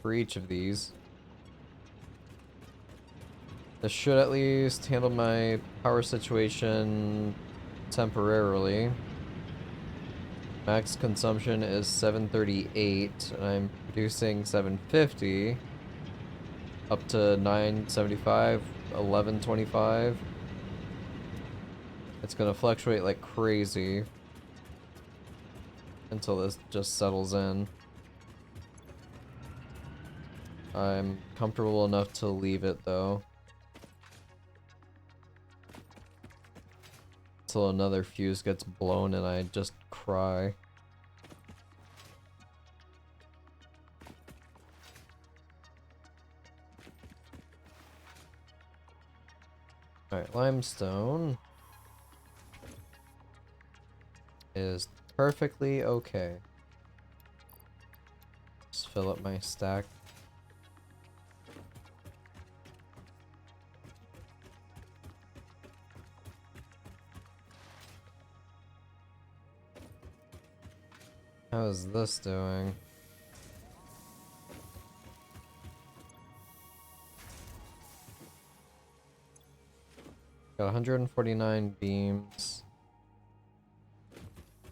for each of these. This should at least handle my power situation temporarily. Max consumption is 738, and I'm producing 750. Up to 975, 1125. It's gonna fluctuate like crazy until this just settles in. I'm comfortable enough to leave it though. Until another fuse gets blown and I just cry. Alright, limestone is perfectly okay. Just fill up my stack. How is this doing? Got 149 beams.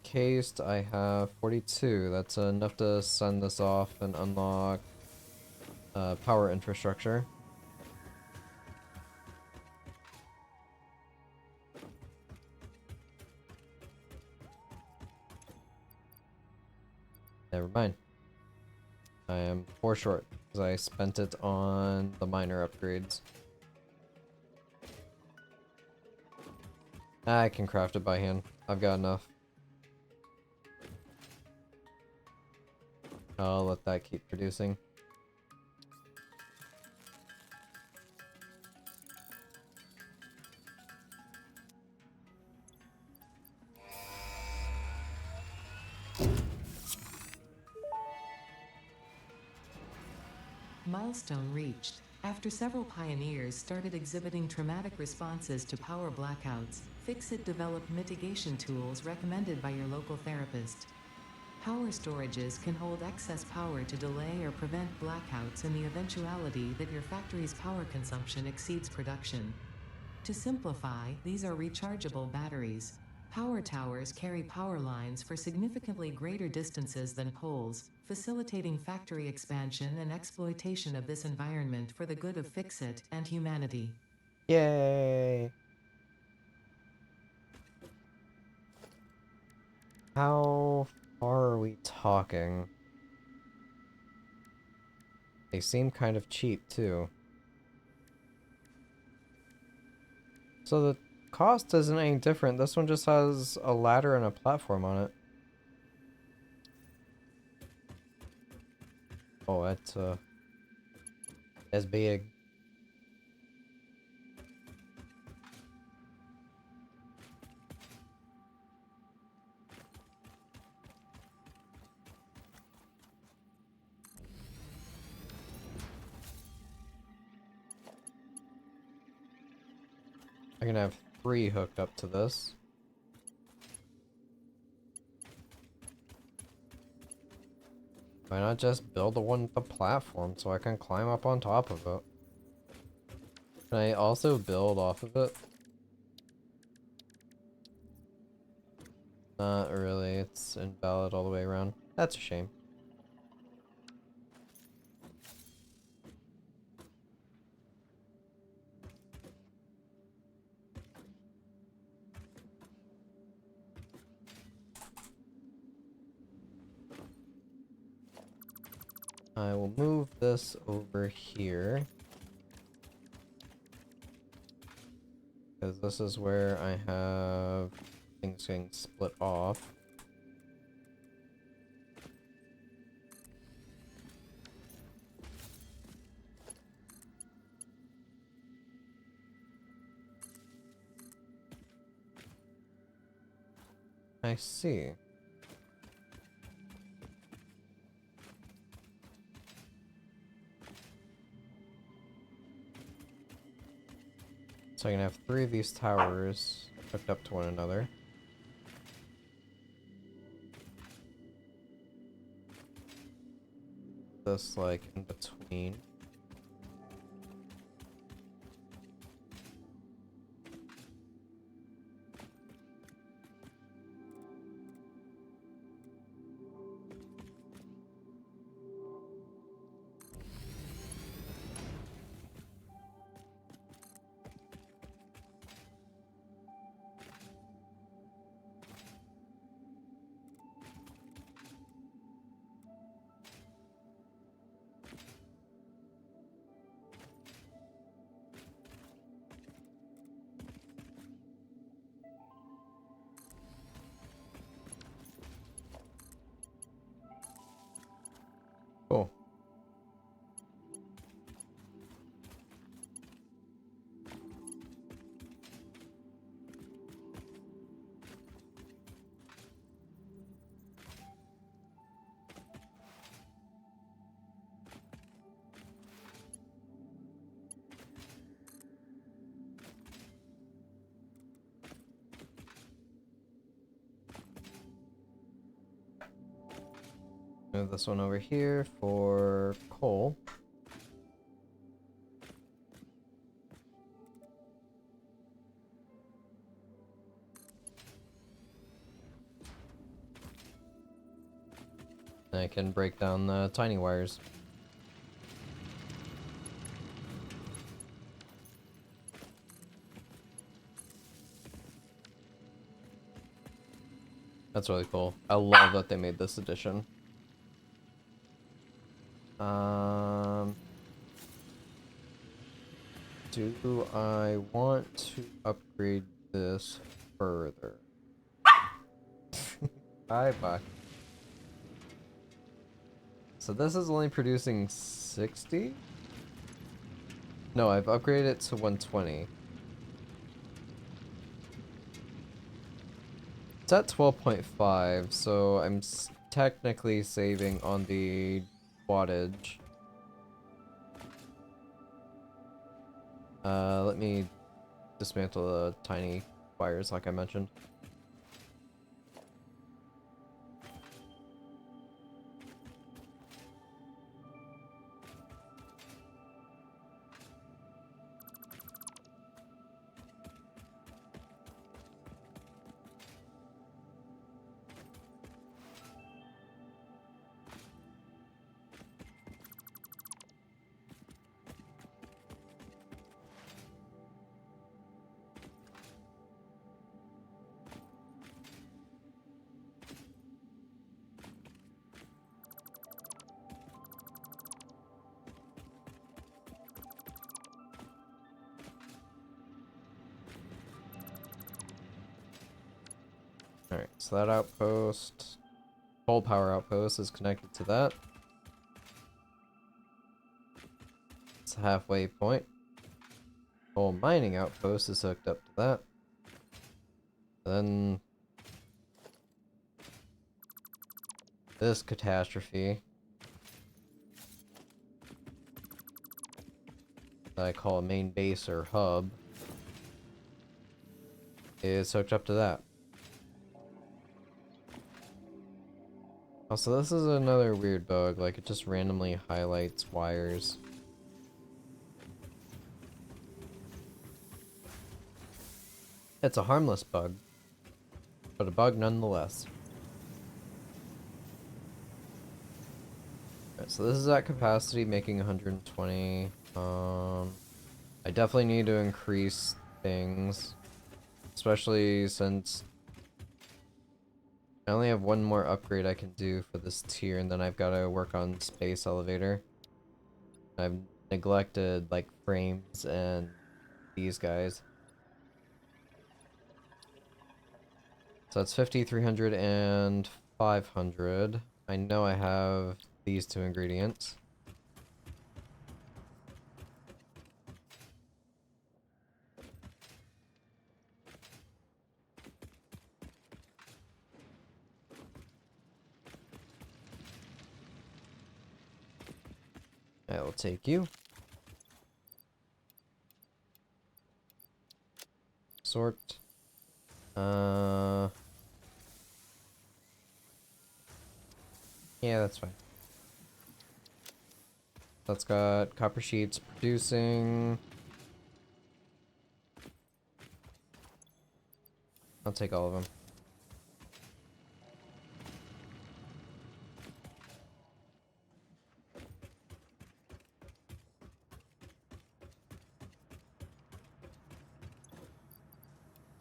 Cased, I have 42. That's enough to send this off and unlock power infrastructure. Never mind. I am 4 short because I spent it on the miner upgrades. I can craft it by hand. I've got enough. I'll let that keep producing. Milestone reached. After several pioneers started exhibiting traumatic responses to power blackouts, Fixit developed mitigation tools recommended by your local therapist. Power storages can hold excess power to delay or prevent blackouts in the eventuality that your factory's power consumption exceeds production. To simplify, these are rechargeable batteries. Power towers carry power lines for significantly greater distances than poles, facilitating factory expansion and exploitation of this environment for the good of Fixit and humanity. Yay! How far are we talking? They seem kind of cheap too. So the cost isn't any different. This one just has a ladder and a platform on it. Oh, that's big. I can have hooked up to this. Why not just build the one with the platform so I can climb up on top of it? Can I also build off of it? Not really, it's invalid all the way around. That's a shame. I will move this over here. Because this is where I have things getting split off. I see. So I can have 3 of these towers hooked up to one another. This like in between. Cool. Move this one over here for coal. And I can break down the tiny wires. That's really cool. I love that they made this addition. Do I want to upgrade this further? Bye. So this is only producing 60? No, I've upgraded it to 120. It's at 12.5, so I'm technically saving on the wattage. Let me dismantle the tiny wires like I mentioned. Alright, so that outpost, coal power outpost is connected to that. It's a halfway point. Coal mining outpost is hooked up to that. And then this catastrophe that I call a main base or hub is hooked up to that. Also, this is another weird bug, like it just randomly highlights wires. It's a harmless bug, but a bug nonetheless. Right, so this is at capacity, making 120. I definitely need to increase things, especially since I only have one more upgrade I can do for this tier, and then I've got to work on space elevator. I've neglected like frames and these guys. So it's 50, 300, and 500. I know I have these two ingredients. I will take you. Sort. Yeah, that's fine. That's got copper sheets producing. I'll take all of them.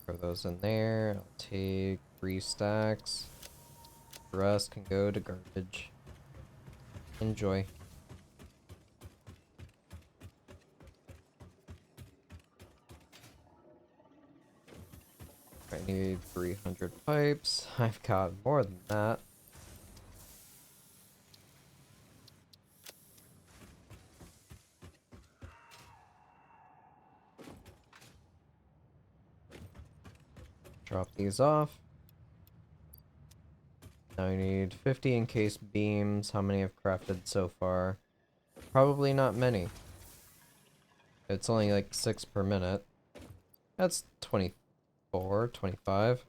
Throw those in there. I'll take 3 stacks. The rest can go to garbage. Enjoy. I need 300 pipes. I've got more than that. Drop these off. Now I need 50 encased beams. How many I've crafted so far? Probably not many. It's only like 6 per minute. That's 24, 25.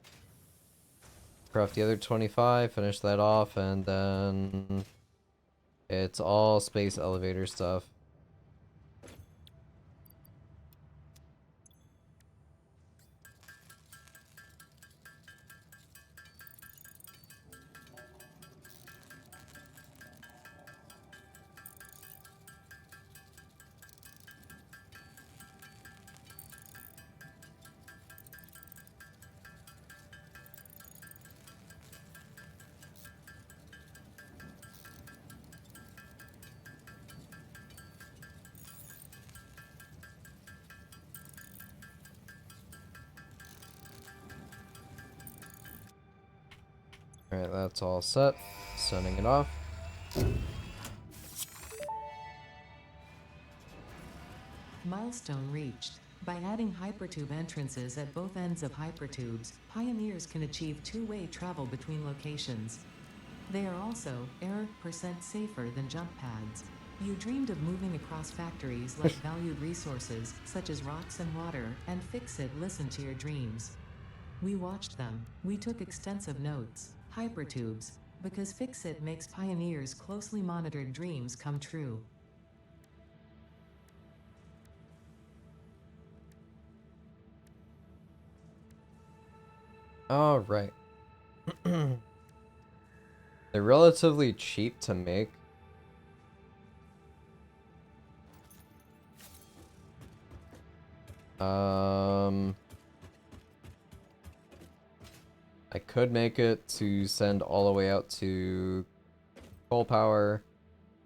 Craft the other 25, finish that off, and then it's all space elevator stuff. Alright, that's all set. Sending it off. Milestone reached. By adding hypertube entrances at both ends of hypertubes, pioneers can achieve two-way travel between locations. They are also error% safer than jump pads. You dreamed of moving across factories like valued resources, such as rocks and water, and Fixit listened to your dreams. We watched them. We took extensive notes. Hypertubes. Because Fixit makes pioneers' closely monitored dreams come true. Alright. They're relatively cheap to make. I could make it to send all the way out to coal power,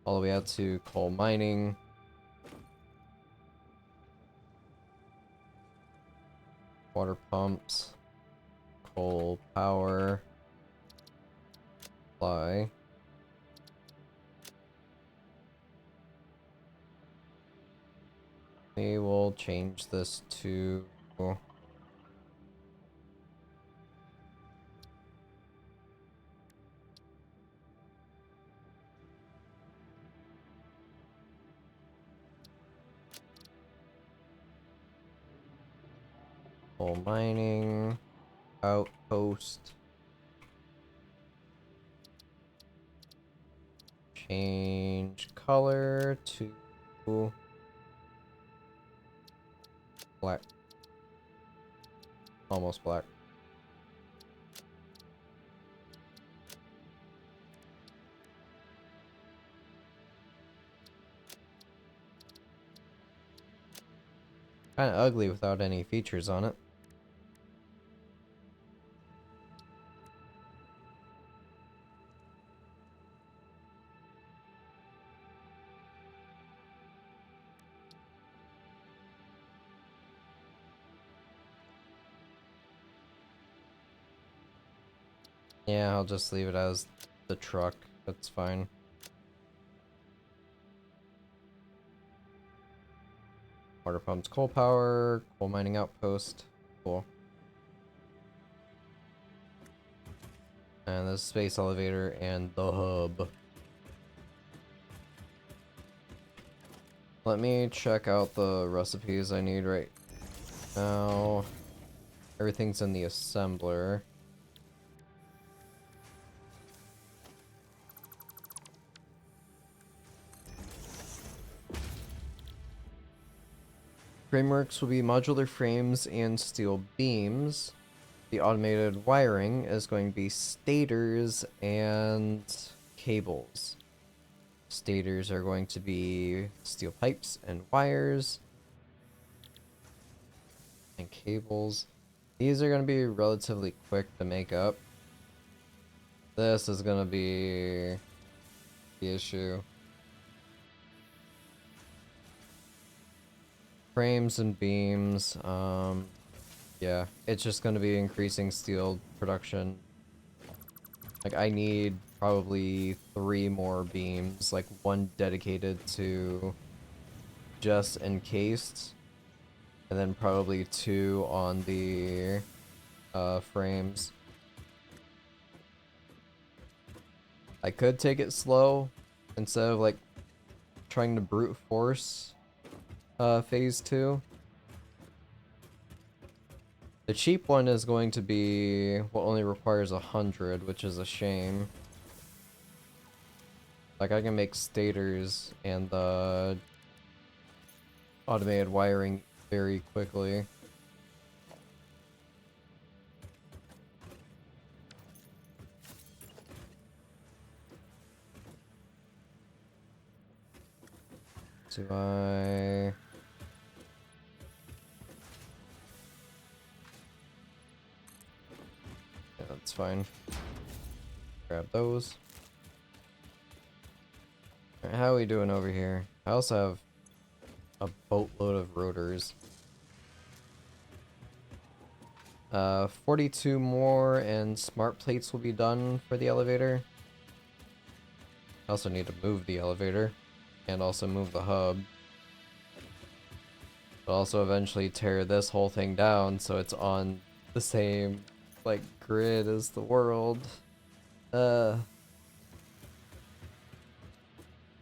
all the way out to coal mining. Water pumps, coal power, supply. We will change this to Coal mining. Outpost. Change color to black. Almost black. Kinda ugly without any features on it. Yeah, I'll just leave it as the truck. That's fine. Water pumps, coal power, coal mining outpost. Cool. And the space elevator and the hub. Let me check out the recipes I need right now. Everything's in the assembler. Frameworks will be modular frames and steel beams. The automated wiring is going to be stators and cables. Stators are going to be steel pipes and wires. And cables. These are going to be relatively quick to make up. This is going to be the issue. Frames and beams, yeah, it's just going to be increasing steel production. Like, I need probably 3 more beams, like 1 dedicated to just encased, and then probably 2 on the frames. I could take it slow instead of like trying to brute force phase 2. The cheap one is going to be what only requires 100, which is a shame. Like, I can make stators and the automated wiring very quickly. Do I... Yeah, that's fine. Grab those. Alright, how are we doing over here? I also have a boatload of rotors. 42 more and smart plates will be done for the elevator. I also need to move the elevator and also move the hub. But also eventually tear this whole thing down so it's on the same like grid as the world. It's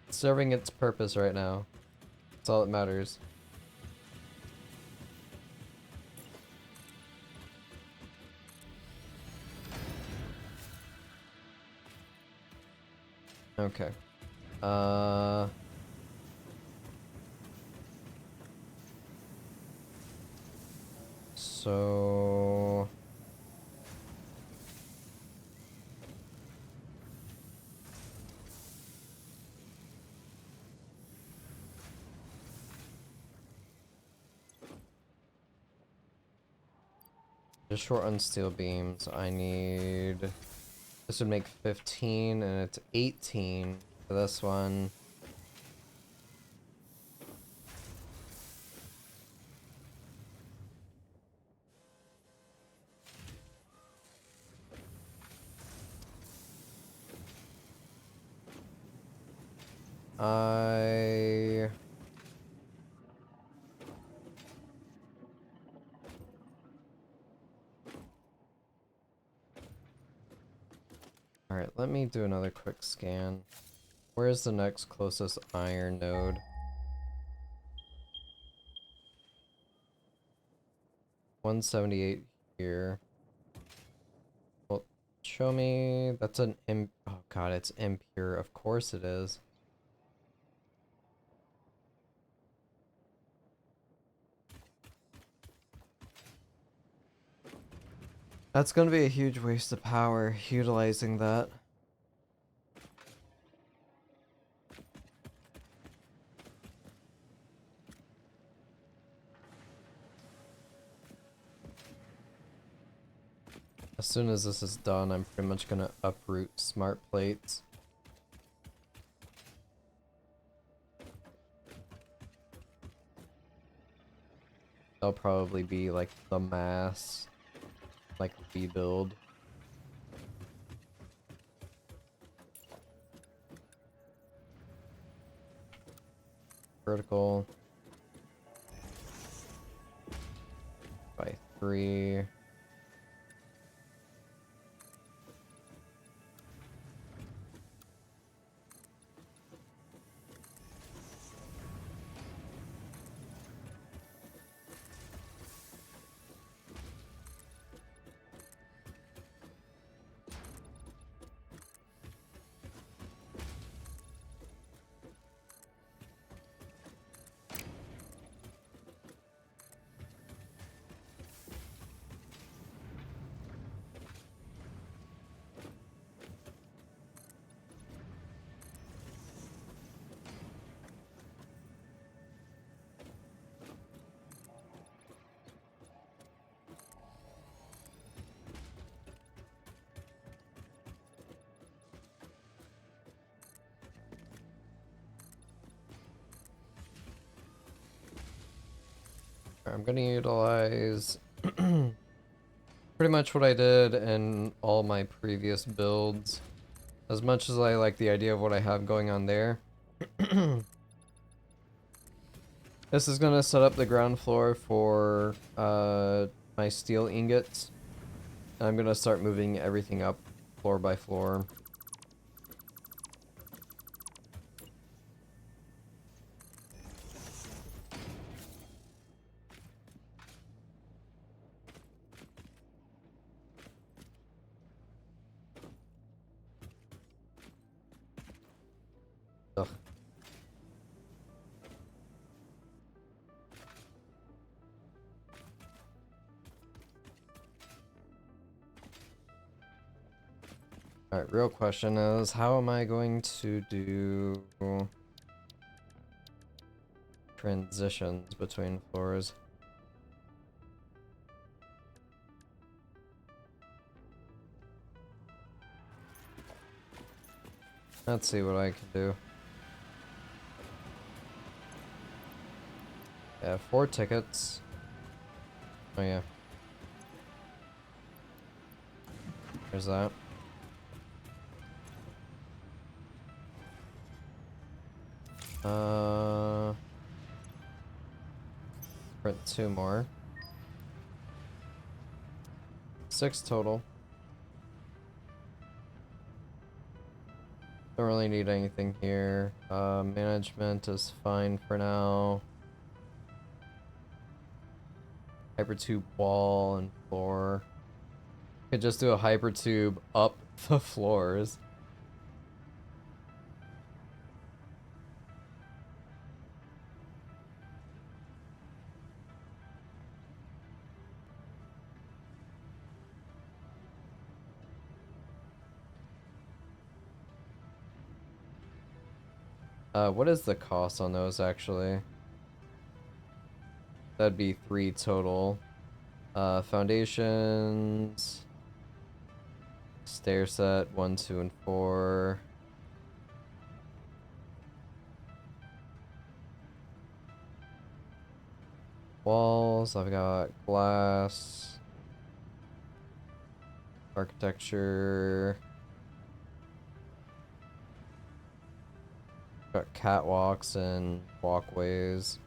serving its purpose right now. That's all that matters. Okay. So... Just short on steel beams. I need... This would make 15 and it's 18 for this one. I... Alright, let me do another quick scan. Where's the next closest iron node? 178 here. Well, show me. That's an imp. Oh god, it's impure. Of course it is. That's gonna be a huge waste of power utilizing that. As soon as this is done, I'm pretty much gonna uproot smart plates. They'll probably be like the mass, like rebuild. Vertical. By 3. I'm gonna utilize pretty much what I did in all my previous builds. As much as I like the idea of what I have going on there. This is gonna set up the ground floor for my steel ingots. And I'm gonna start moving everything up floor by floor. Ugh. Alright, real question is, how am I going to do transitions between floors? Let's see what I can do. Yeah, 4 tickets. Oh yeah. There's that. Print 2 more. 6 total. Don't really need anything here. Management is fine for now. Hypertube wall and floor. Could just do a hypertube up the floors. What is the cost on those actually? That'd be 3 total. Foundations. Stair set 1, 2, and 4. Walls, I've got glass. Architecture. Got catwalks and walkways.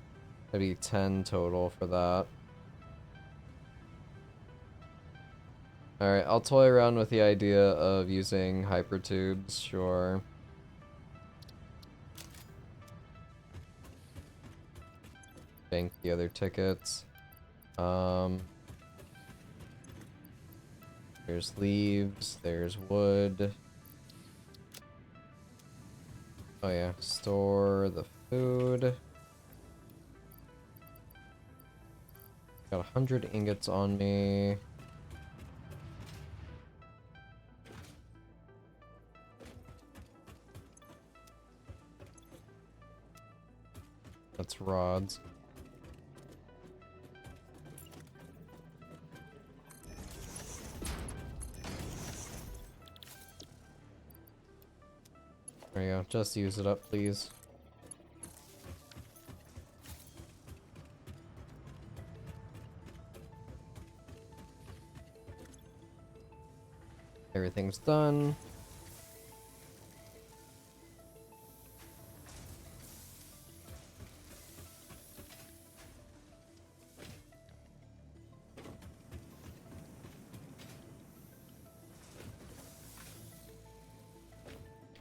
That'd be 10 total for that. Alright, I'll toy around with the idea of using hypertubes, sure. Bank the other tickets. There's leaves, there's wood. Oh yeah, store the food. Got 100 ingots on me. That's rods. There you go. Just use it up, please. Everything's done.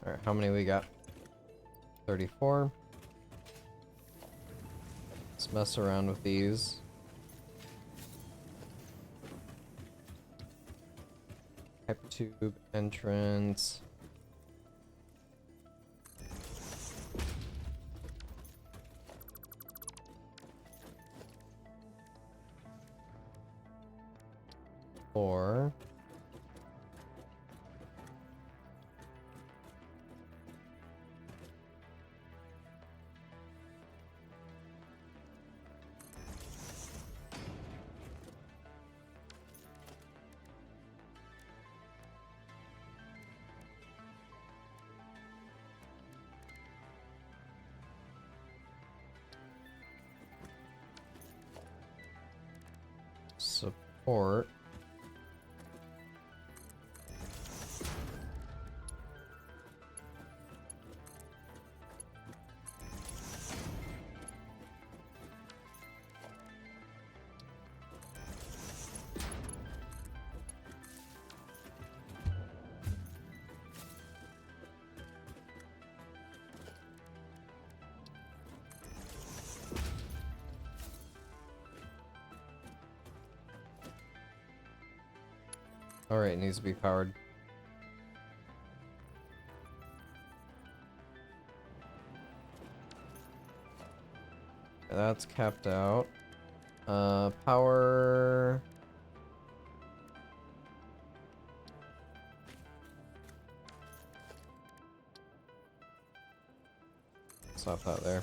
Alright, how many we got? 34. Let's mess around with these. Hypertube entrance. Four. Support. Alright, it needs to be powered. That's capped out. Power. Stop that there.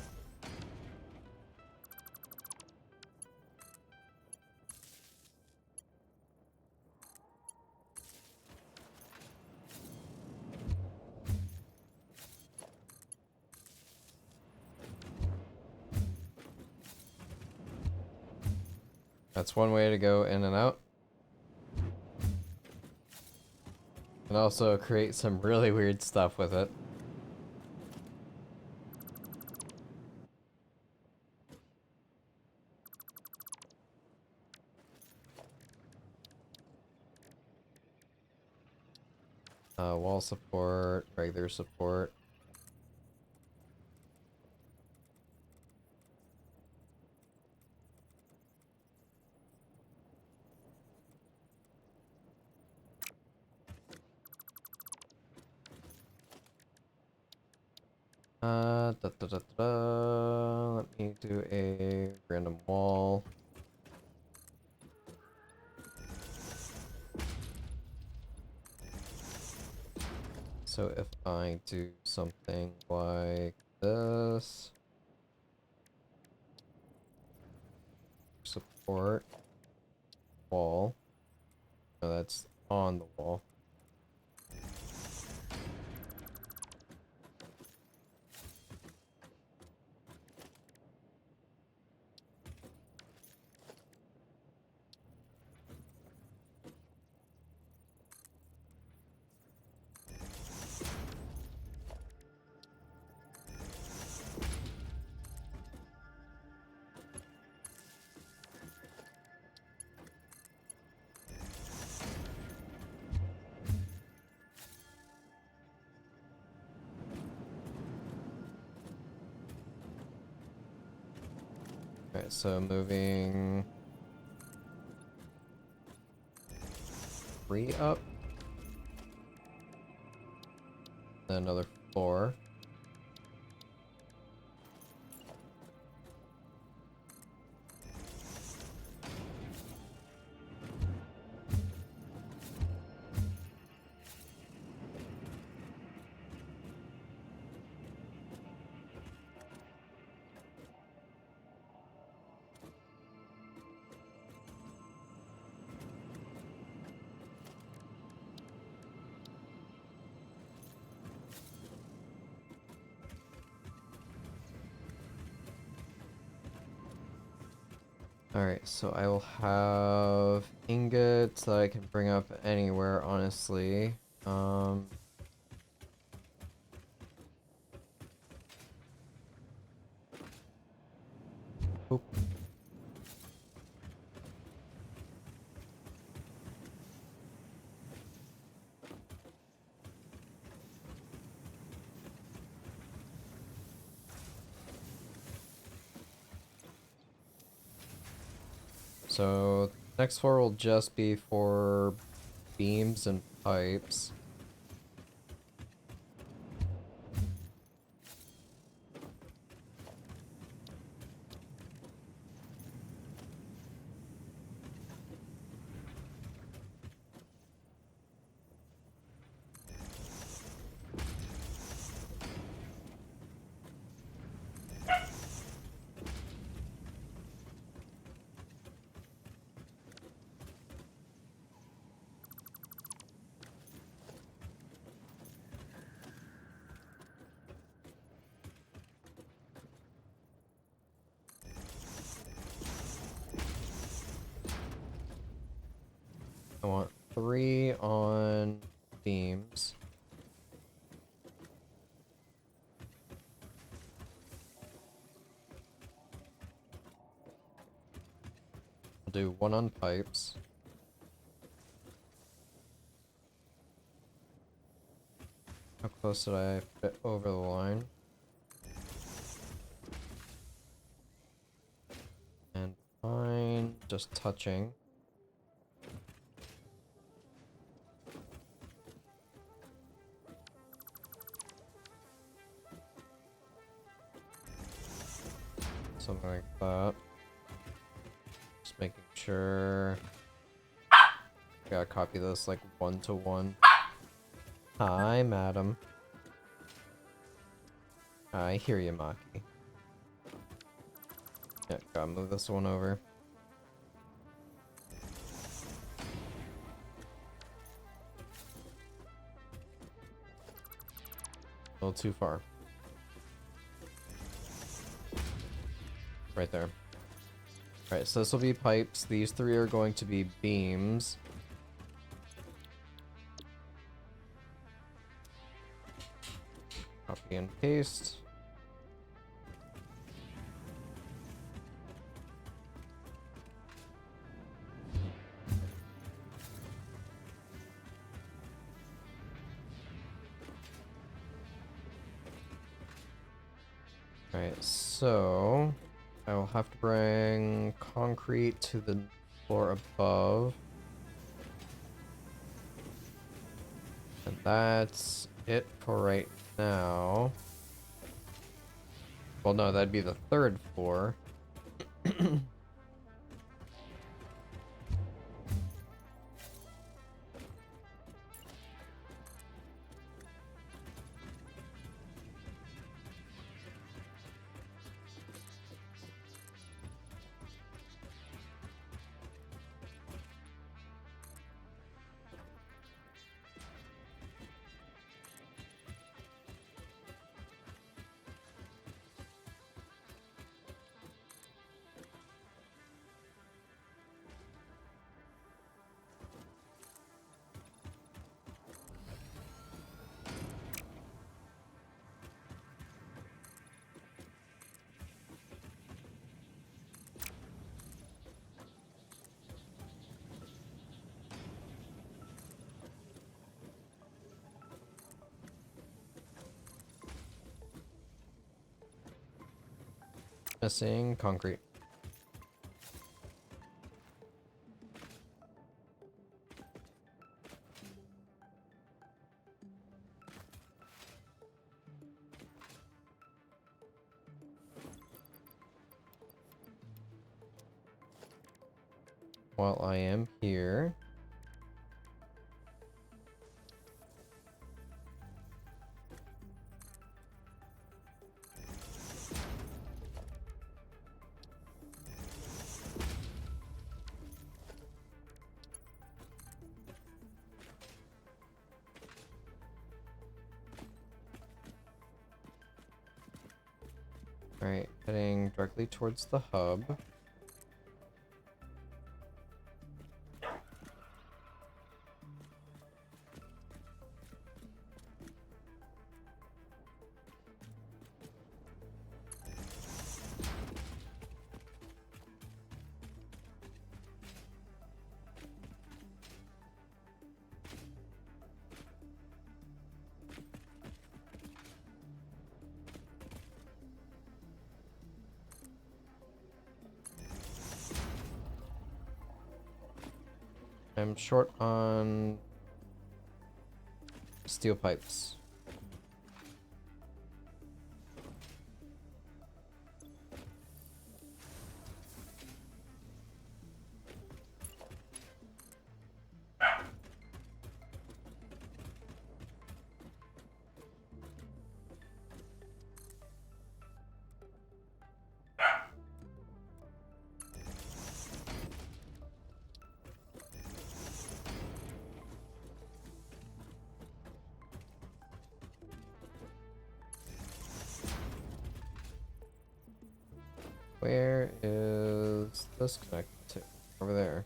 That's one way to go in and out. And also create some really weird stuff with it. Wall support, regular support. Let me do a random wall. So if I do something like this, support wall. No, that's on the wall. Alright, so moving 3 up. Then another 4. Alright, so I will have ingots that I can bring up anywhere, honestly. Oop. So, next floor will just be for beams and pipes. I want 3 on beams. I'll do 1 on pipes. How close did I fit over the line? And fine, just touching. Something like that. Just making sure. Gotta copy this like 1-to-1. Hi, madam. I hear you, Maki. Yeah, gotta move this one over. A little too far. Right there. Alright, so this will be pipes. These 3 are going to be beams. Copy and paste. Alright, so I will have to bring concrete to the floor above. And that's it for right now. Well, no, that'd be the 3rd floor. Missing concrete. while I am here. Alright, heading directly towards the hub. I'm short on steel pipes. Where is this connected to? Over there.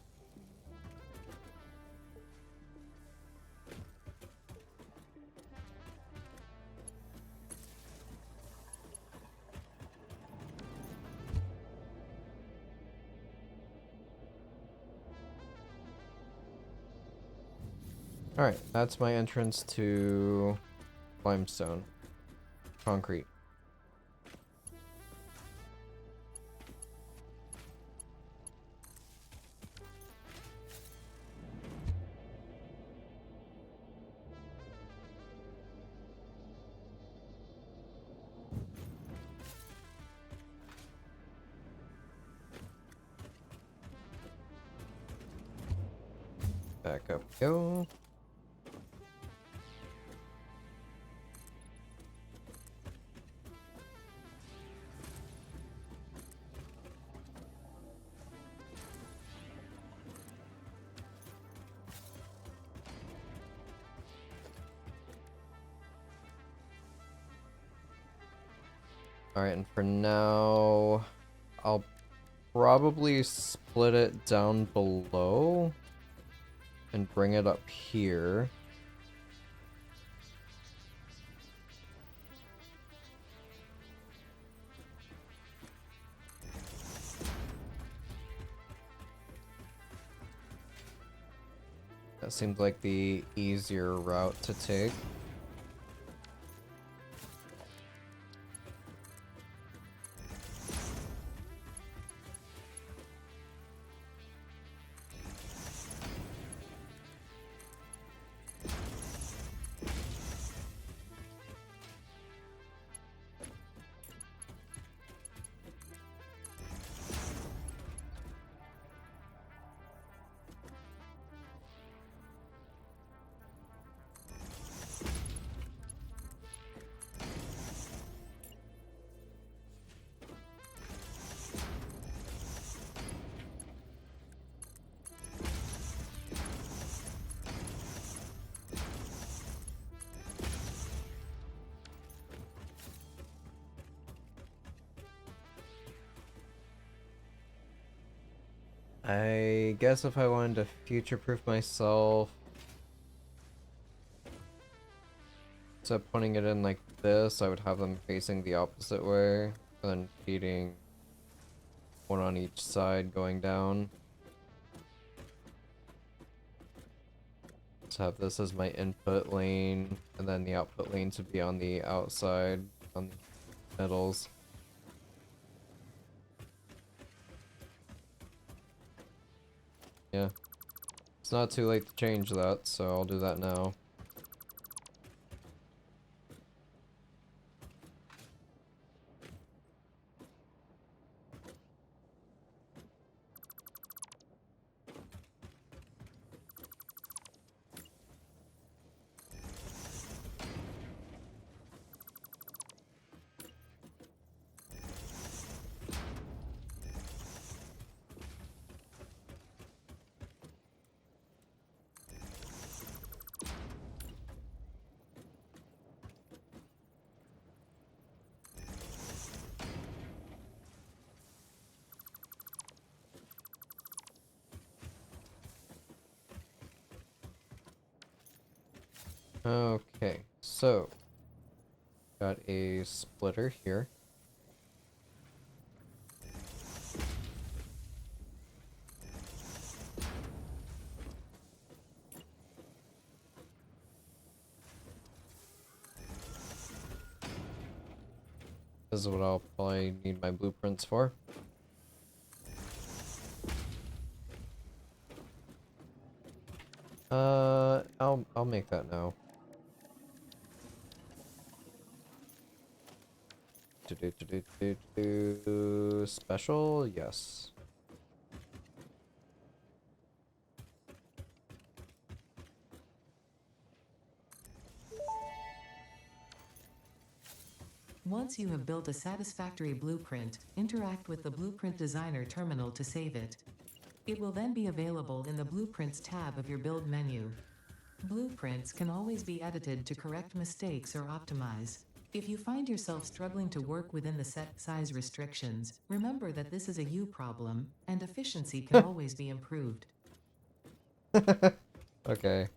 Alright, that's my entrance to limestone. Concrete. Back up we go. Alright, and for now, I'll probably split it down below and bring it up here. That seems like the easier route to take. I guess if I wanted to future-proof myself, instead of putting it in like this, I would have them facing the opposite way, and then feeding one on each side going down. To have this as my input lane, and then the output lane to be on the outside, on the middles. Yeah. It's not too late to change that, so I'll do that now. Okay, so got a splitter here. This is what I'll probably need my blueprints for. I'll make that now. Special, yes. Once you have built a satisfactory blueprint, interact with the Blueprint Designer terminal to save it. It will then be available in the Blueprints tab of your build menu. Blueprints can always be edited to correct mistakes or optimize. If you find yourself struggling to work within the set size restrictions, remember that this is a you problem, and efficiency can always be improved. Okay.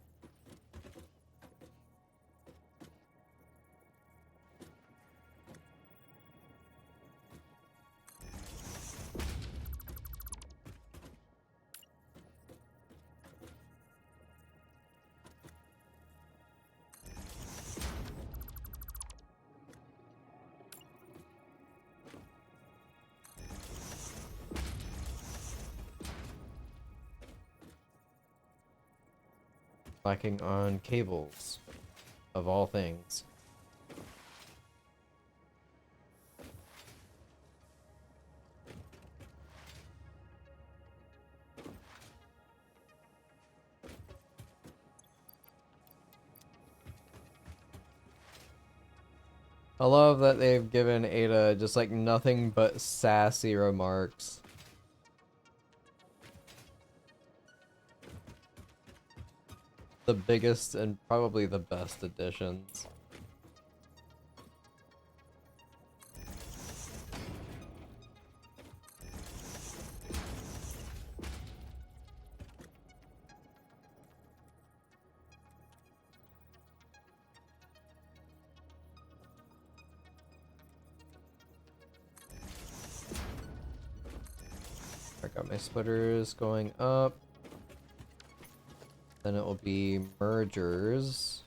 Lacking on cables, of all things. I love that they've given Ada just like nothing but sassy remarks. The biggest and probably the best additions. I got my splitters going up. Then it will be mergers.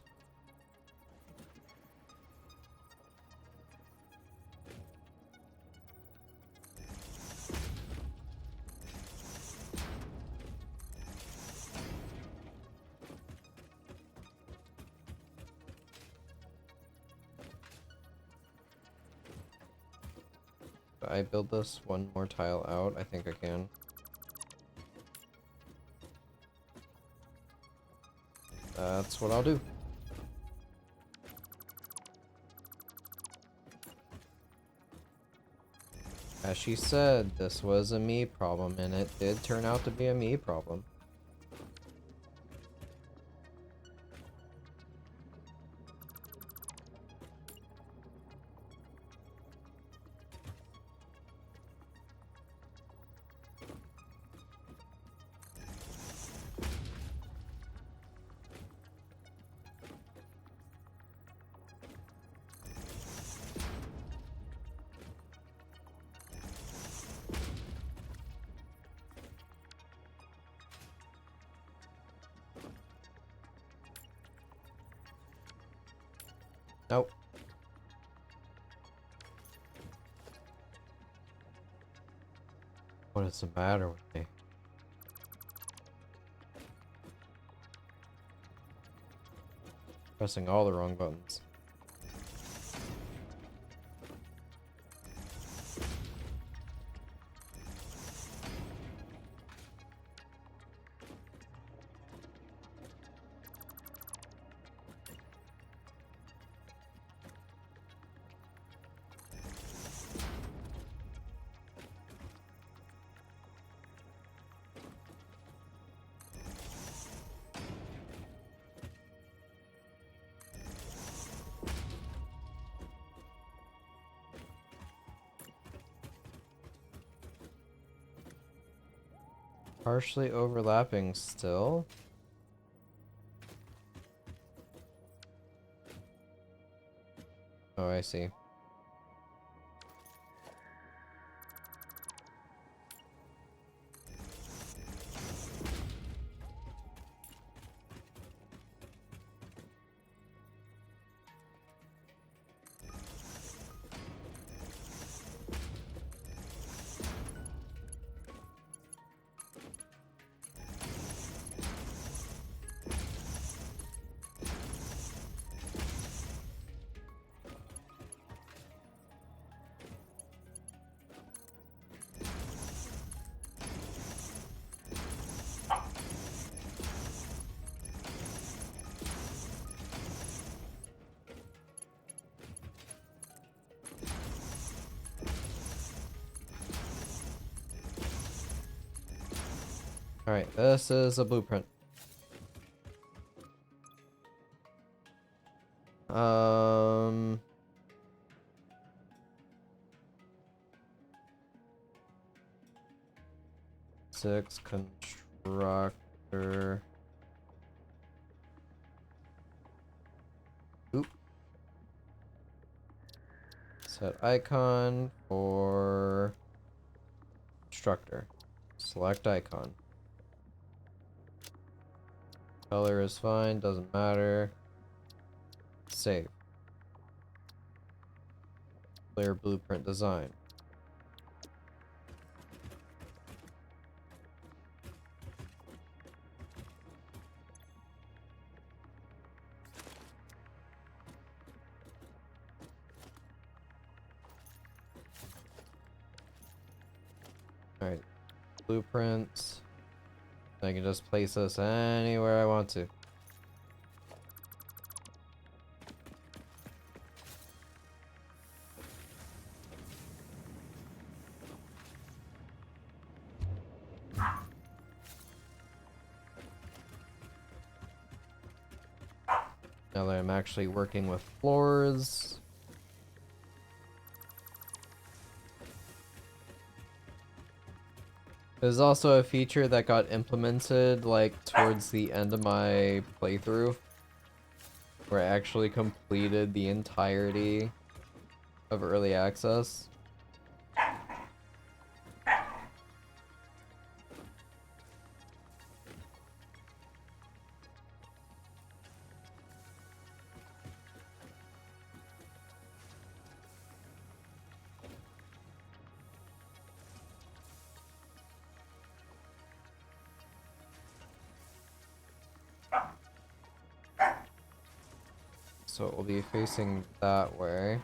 Can I build this one more tile out? I think I can. That's what I'll do. As she said, this was a me problem, and it did turn out to be a me problem. Nope. What is the matter with me? Pressing all the wrong buttons. Partially overlapping still. Oh, I see. Alright, this is a blueprint. Um... 6 constructor. Oop. Set icon for constructor. Select icon. Color is fine, doesn't matter. Save. Clear blueprint design. Alright, blueprints. I can just place this anywhere I want to. Now that I'm actually working with floors. There's also a feature that got implemented like towards the end of my playthrough where I actually completed the entirety of early access. So it will be facing that way.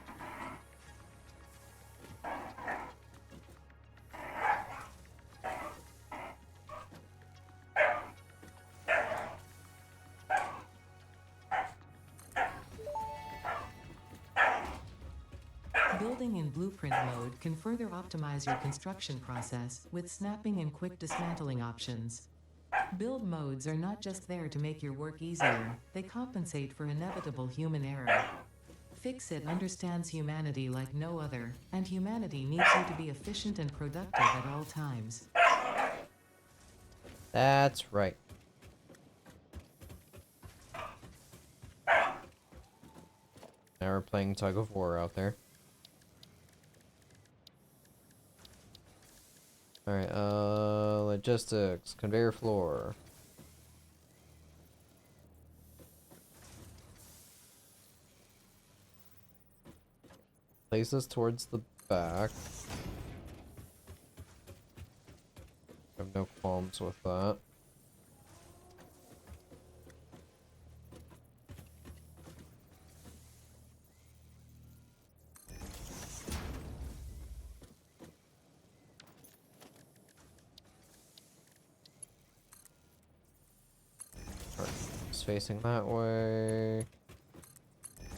Building in blueprint mode can further optimize your construction process with snapping and quick dismantling options. Build modes are not just there to make your work easier, they compensate for inevitable human error. Fixit understands humanity like no other, and humanity needs you to be efficient and productive at all times. That's right. Now we're playing tug of war out there. Alright, logistics, conveyor floor. Place this towards the back. I have no qualms with that. Alright, it's facing that way.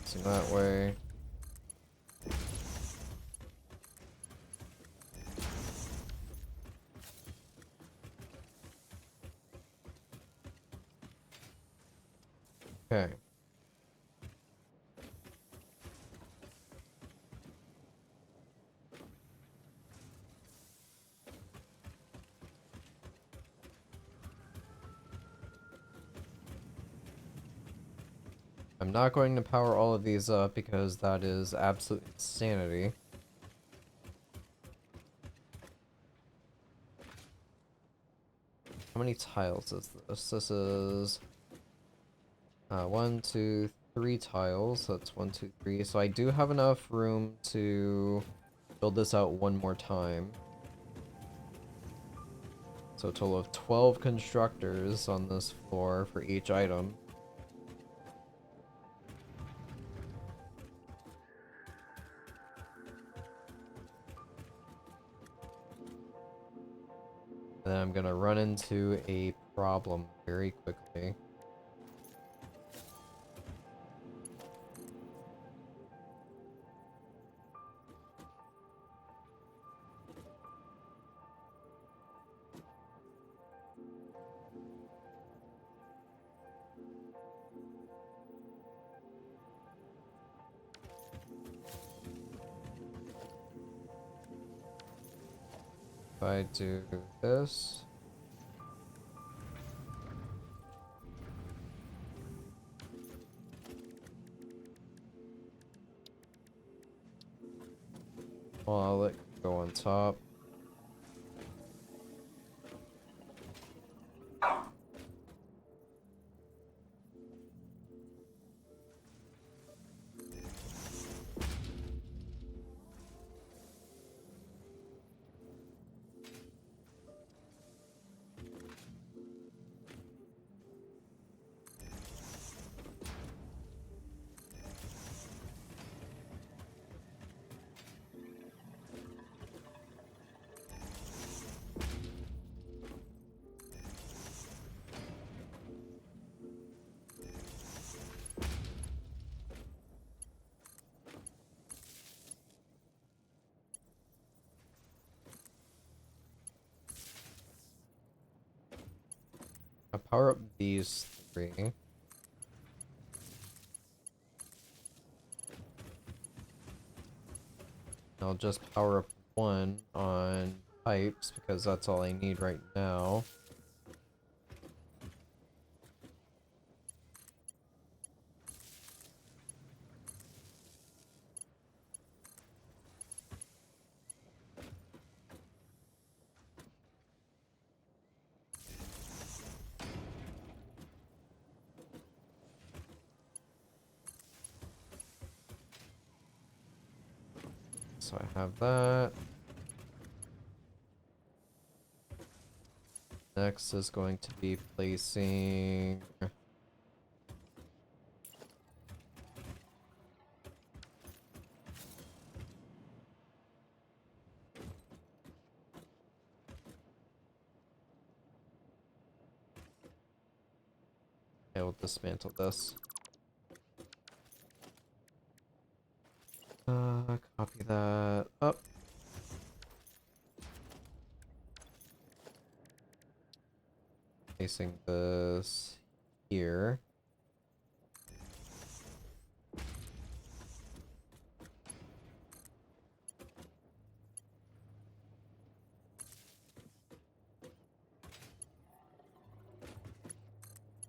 Facing that way. Okay. I'm not going to power all of these up because that is absolute insanity. How many tiles is this? This is 1, 2, 3 tiles. So that's 1, 2, 3. So I do have enough room to build this out one more time. So a total of 12 constructors on this floor for each item. And then I'm gonna run into a problem very quickly. If I do this... Well, I'll let it go on top. I'll power up these 3. I'll just power up 1 on pipes because that's all I need right now. So I have that. Next is going to be placing... I will dismantle this. Copy that up. Placing this here.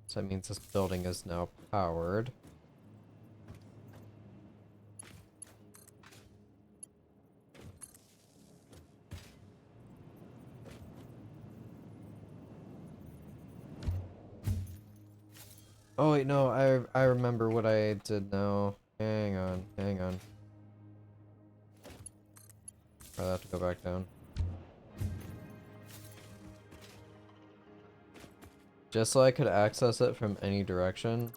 So that means this building is now powered. Oh wait, no, I remember what I did now. Hang on, hang on. I'll have to go back down. Just so I could access it from any direction.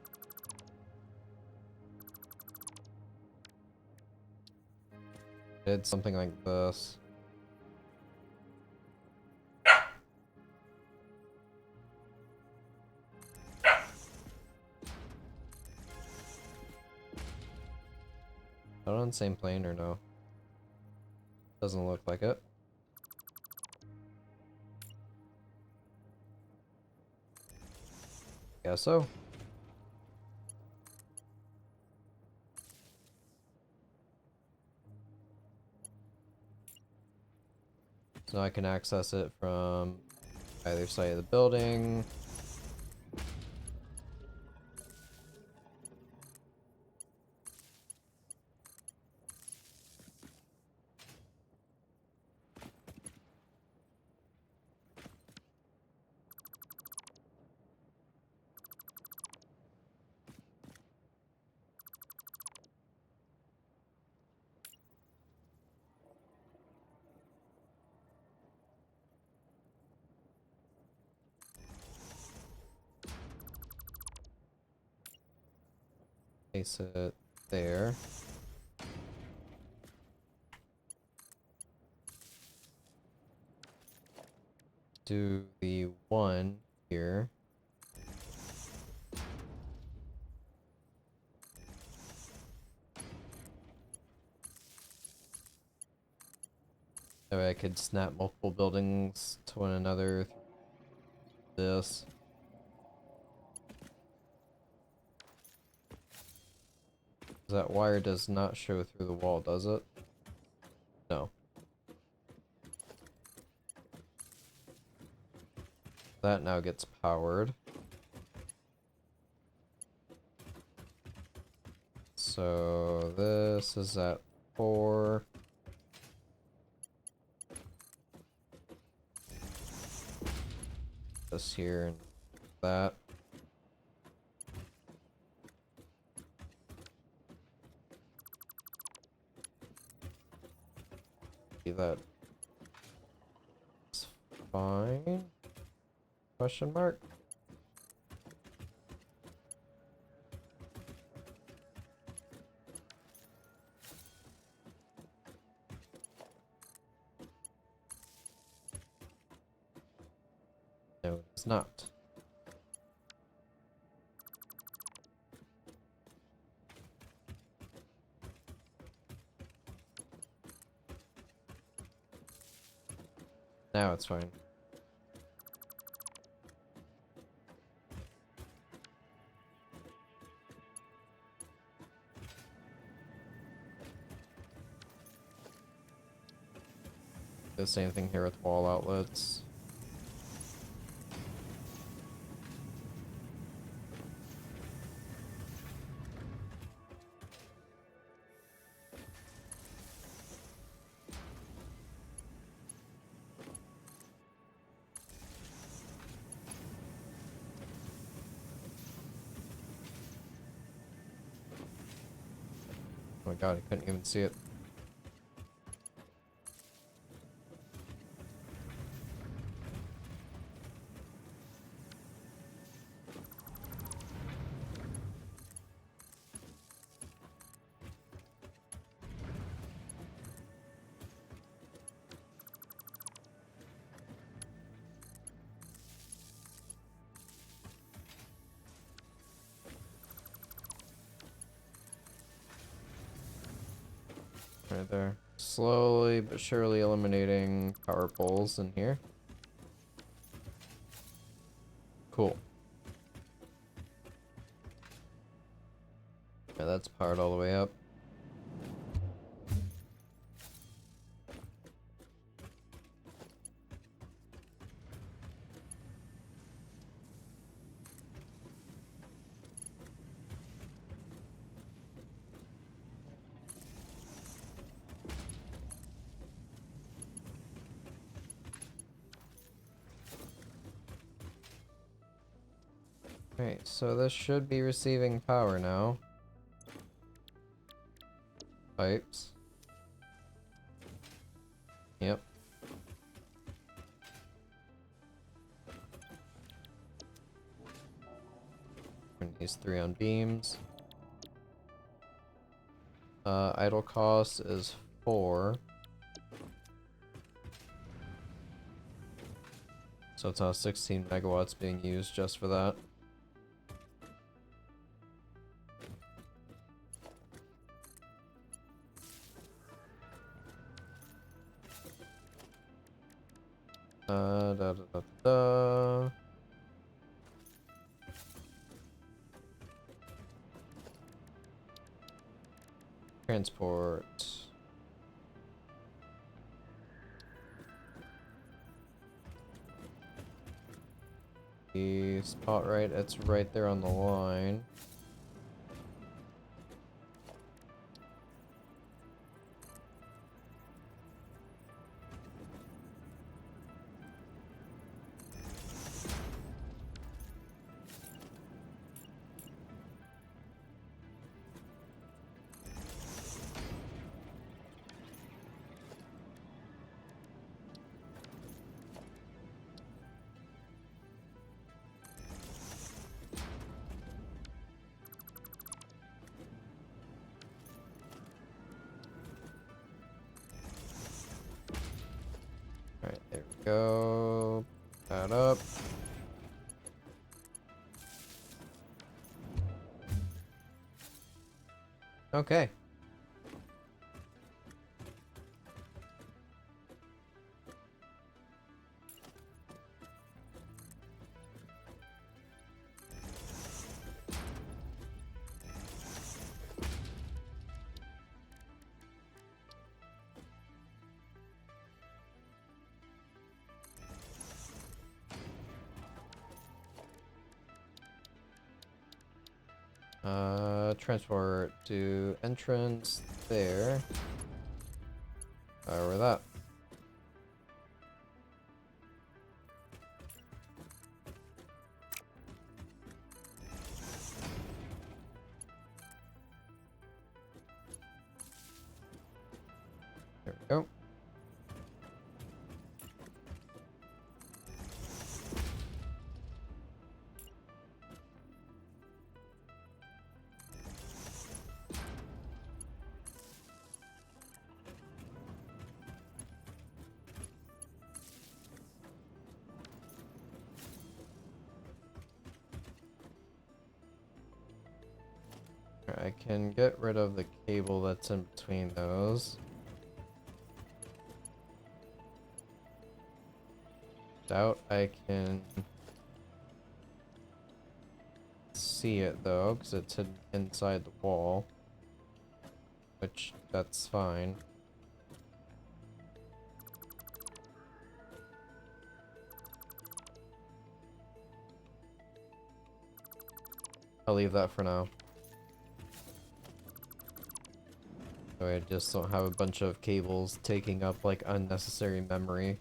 Did something like this. Not on the same plane or no? Doesn't look like it. Guess so. So now I can access it from either side of the building. Place it there. Do the one here. That way I could snap multiple buildings to one another. This. That wire does not show through the wall, does it? No. That now gets powered. So this is at 4. This here and that. That is fine. Question mark? No, it's not. Now it's fine. The same thing here with wall outlets. Oh my god, I couldn't even see it. Right there. Slowly but surely eliminating power poles in here. Cool. Yeah, that's powered all the way up. Alright, so this should be receiving power now. Pipes. Yep. Turn these 3 on beams. Idle cost is 4. So it's 16 megawatts being used just for that. Da da da da. Transport. The spot right, it's right there on the line. go. That up. Okay. Transport to entrance there. Over that. There we go. I can get rid of the cable that's in between those. Doubt I can see it though, because it's hidden inside the wall. Which, that's fine. I'll leave that for now. So I just don't have a bunch of cables taking up like unnecessary memory.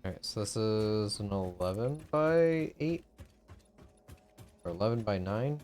Alright, so this is an 11 by 8? Or 11 by 9?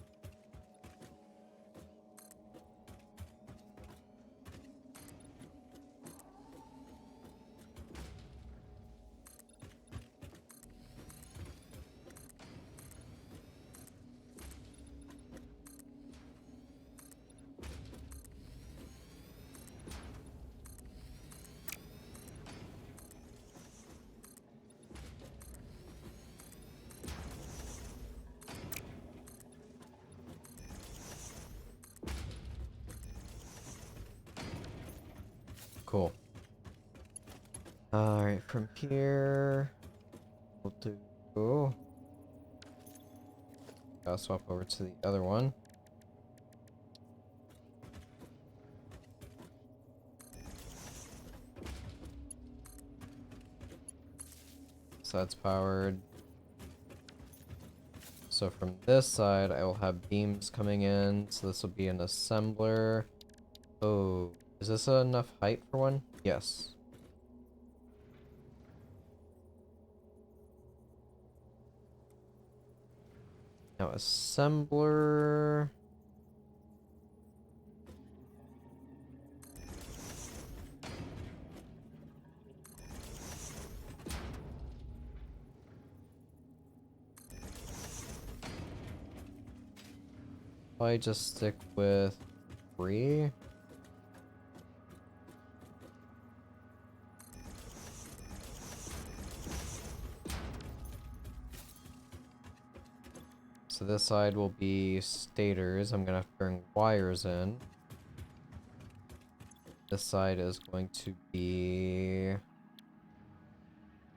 Cool. Alright, from here, we'll do... I'll swap over to the other one. So that's powered. So from this side, I will have beams coming in. So this will be an assembler. Oh, is this enough height for one? Yes. Now assembler. I just stick with 3. So this side will be stators. I'm gonna have to bring wires in. This side is going to be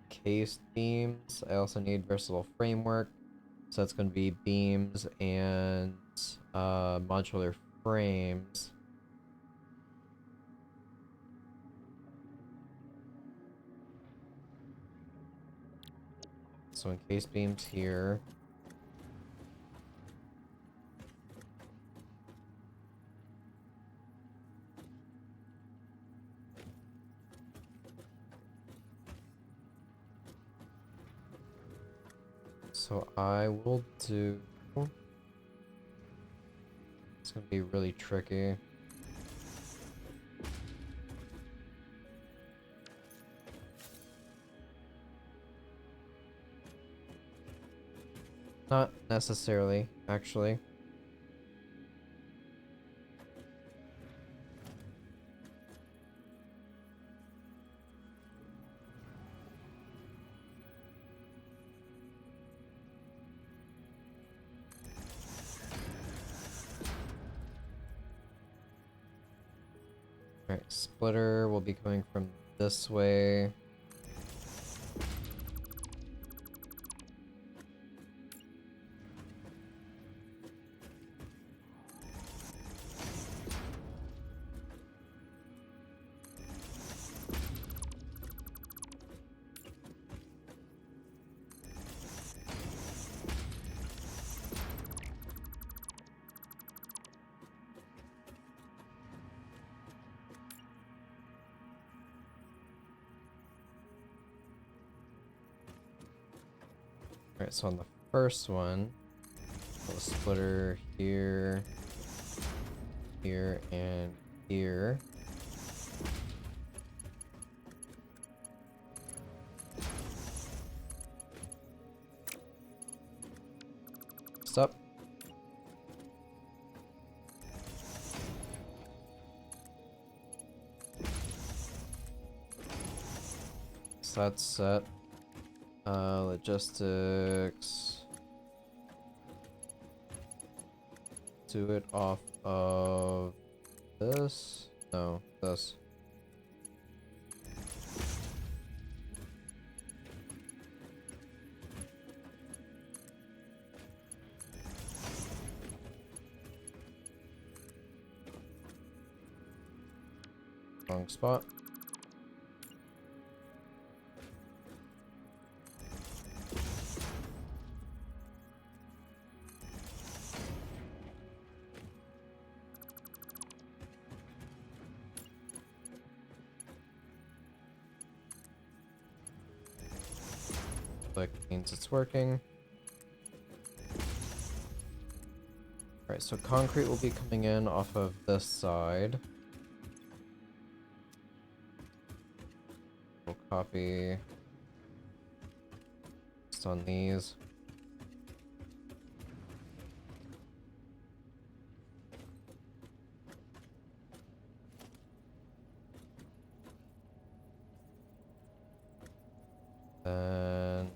cased beams. I also need versatile framework. So that's going to be beams and modular frames. so encased beams here. So I will do... It's gonna be really tricky. Not necessarily, actually. Alright, splitter will be coming from this way. Alright, so on the first one, a splitter here, here, and here. Stop. So that's set. Logistics. Do it off of this? No, this. Wrong spot. Click means it's working. Alright, so concrete will be coming in off of this side. We'll copy just on these. Then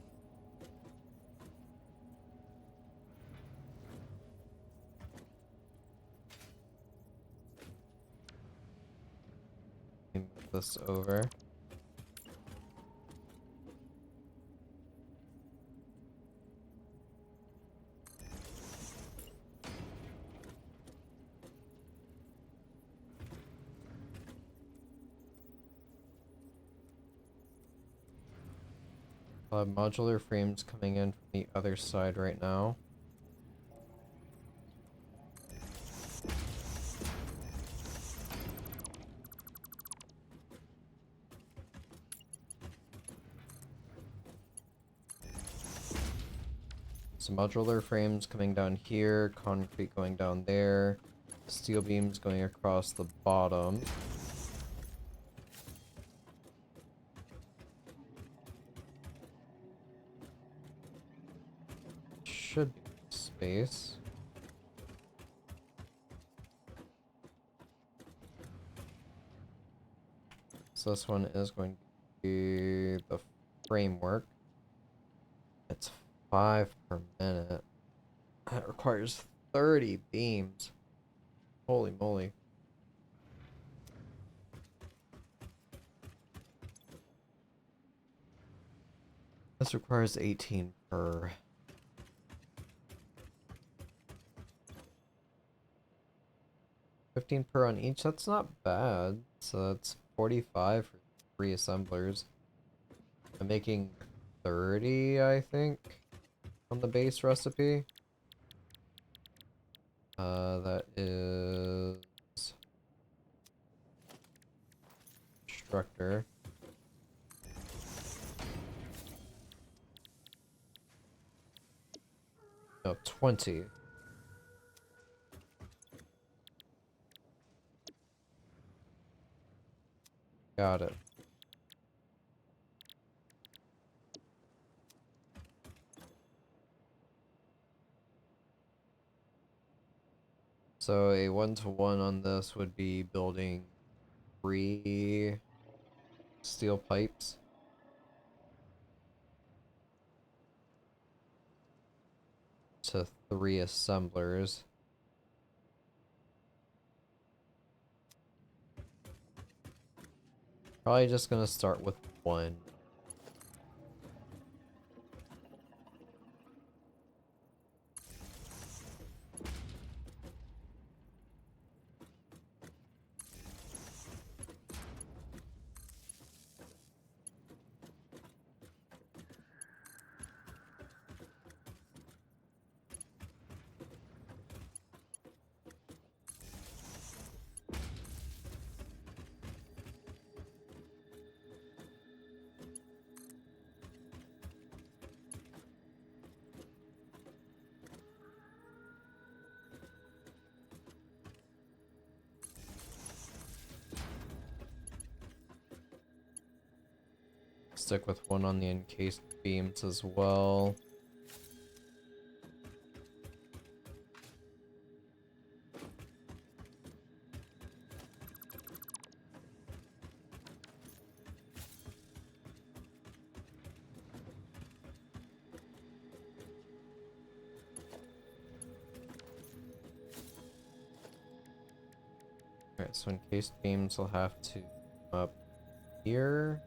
move this over. I'll have modular frames coming in from the other side right now. So modular frames coming down here, concrete going down there, steel beams going across the bottom. Should be space. So this one is going to be the framework. It's 5 per minute. That requires 30 beams. Holy moly. This requires 18 per. 15 per on each, that's not bad. So that's 45 for 3 assemblers. I'm making 30, I think, on the base recipe. That is instructor. No, 20. Got it. So a 1-to-1 on this would be building 3 steel pipes. To 3 assemblers. Probably just gonna start with 1. Stick with 1 on the encased beams as well. Alright, so encased beams will have to come up here.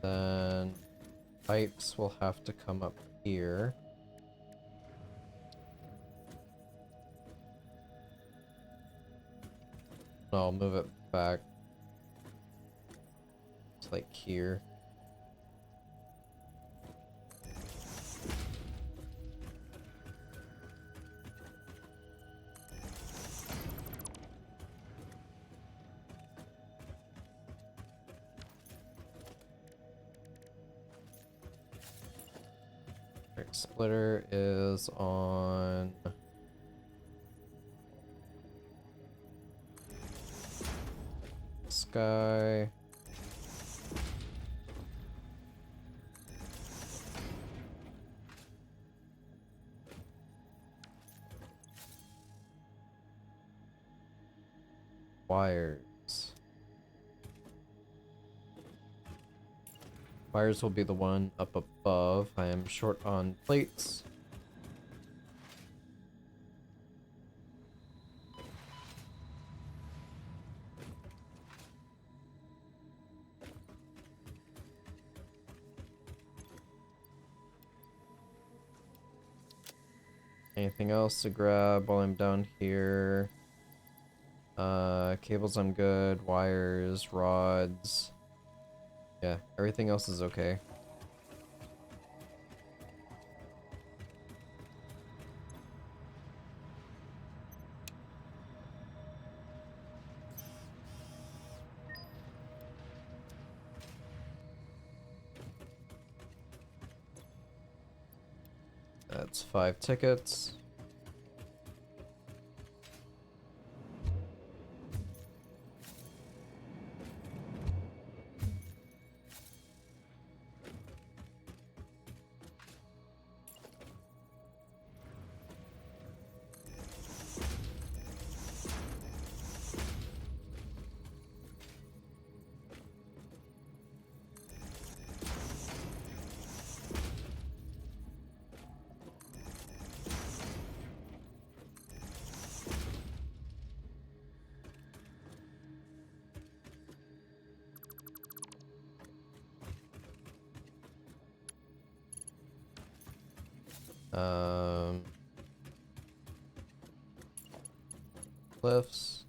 Then pipes will have to come up here. I'll move it back to like here. Right, splitter is on sky. Wires. Wires will be the one up above. I am short on plates. Anything else to grab while I'm down here? Cables I'm good. Wires, rods. Yeah, everything else is okay. That's 5 tickets. Cliffs.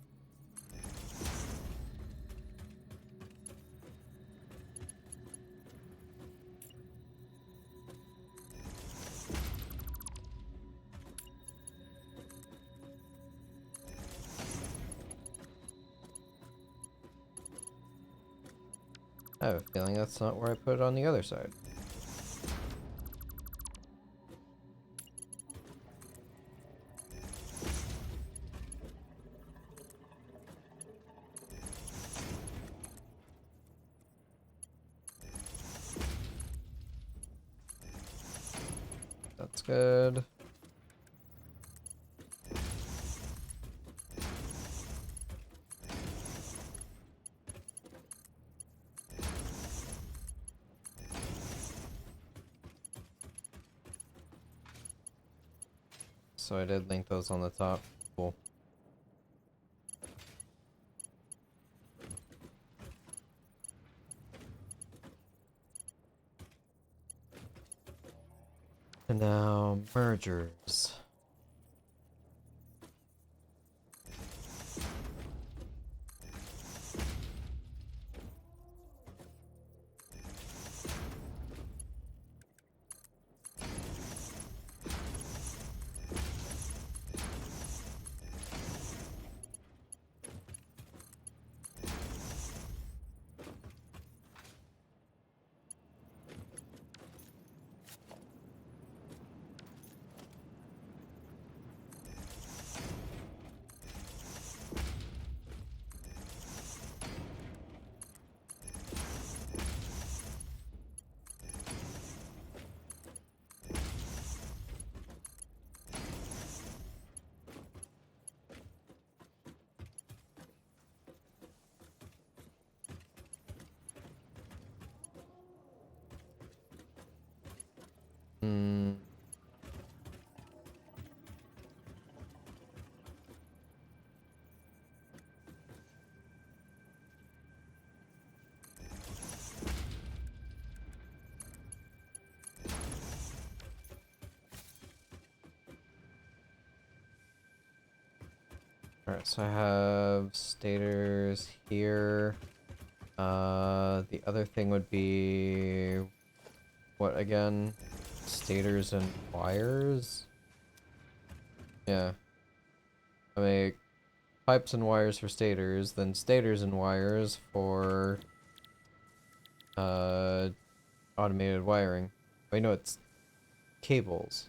I have a feeling that's not where I put it on the other side. That's good. So I did link those on the top. Cool. And now mergers. Hmm. Alright, so I have stators here. The other thing would be what again? Stators and wires? Yeah. I make pipes and wires for stators, then stators and wires for automated wiring. Wait, no, it's cables.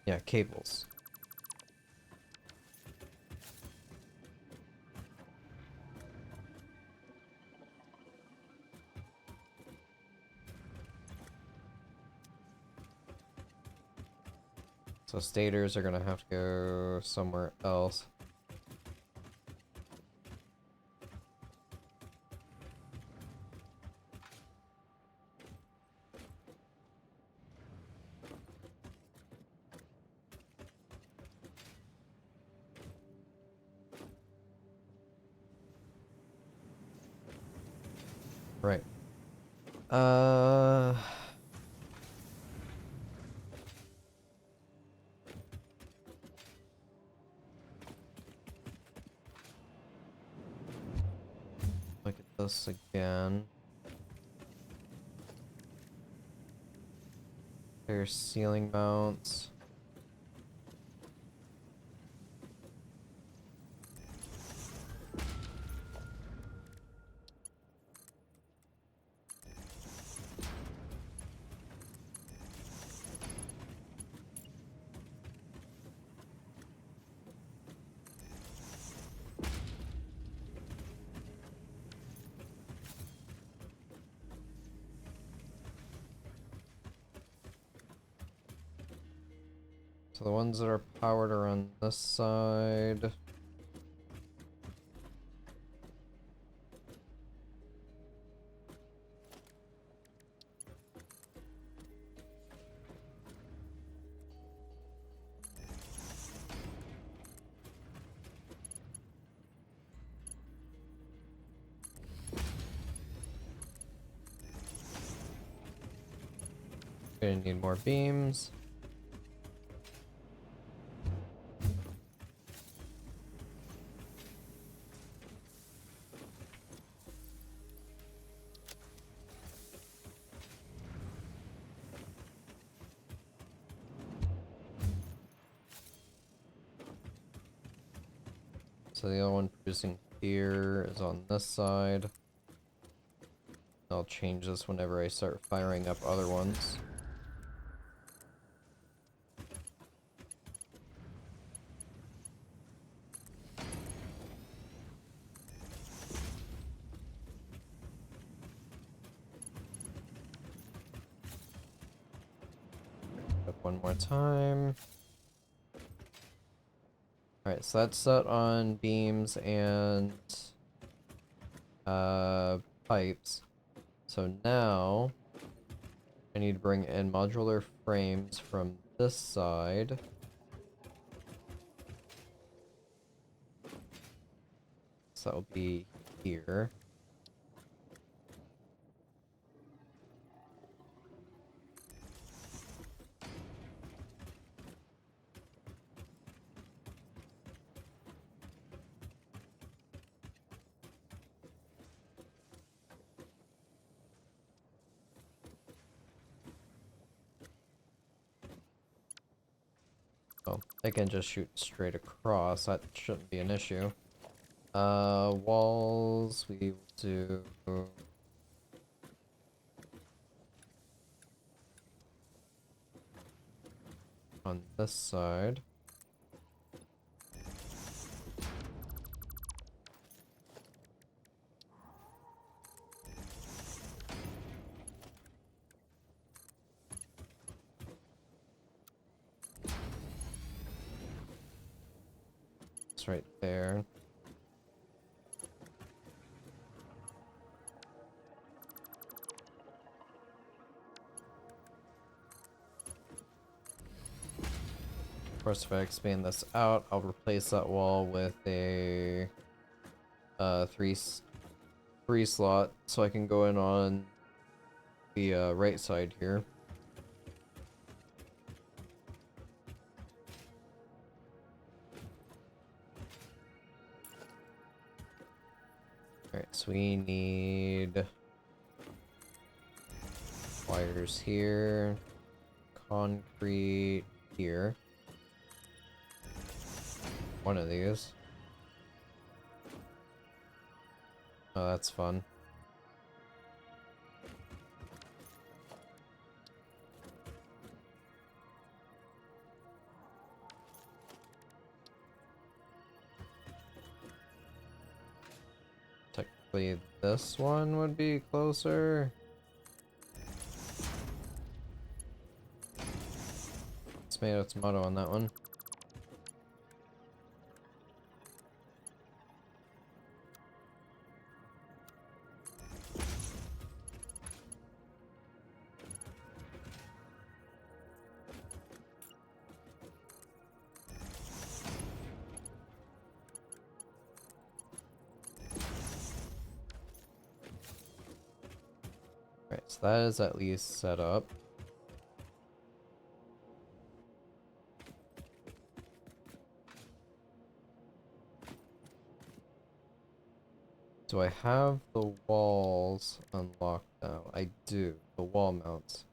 Yeah, cables. So stators are gonna have to go somewhere else. Right. Uh... Look at this again. There's ceiling mounts. So the ones that are powered are on this side. Gonna need more beams. So the other one producing here is on this side. I'll change this whenever I start firing up other ones. Up one more time. Alright, so that's set on beams and pipes. So now I need to bring in modular frames from this side. So that'll be here. Oh, they can just shoot straight across. That shouldn't be an issue. Walls, we will do... on this side. It's right there. Of course, if I expand this out, I'll replace that wall with a three slot, so I can go in on the right side here. Alright, so we need wires here, concrete here. One of these. Oh, that's fun. Technically, this one would be closer. Tomato on that one. Right, so that is at least set up. Do I have the walls unlocked now? I do. The wall mounts.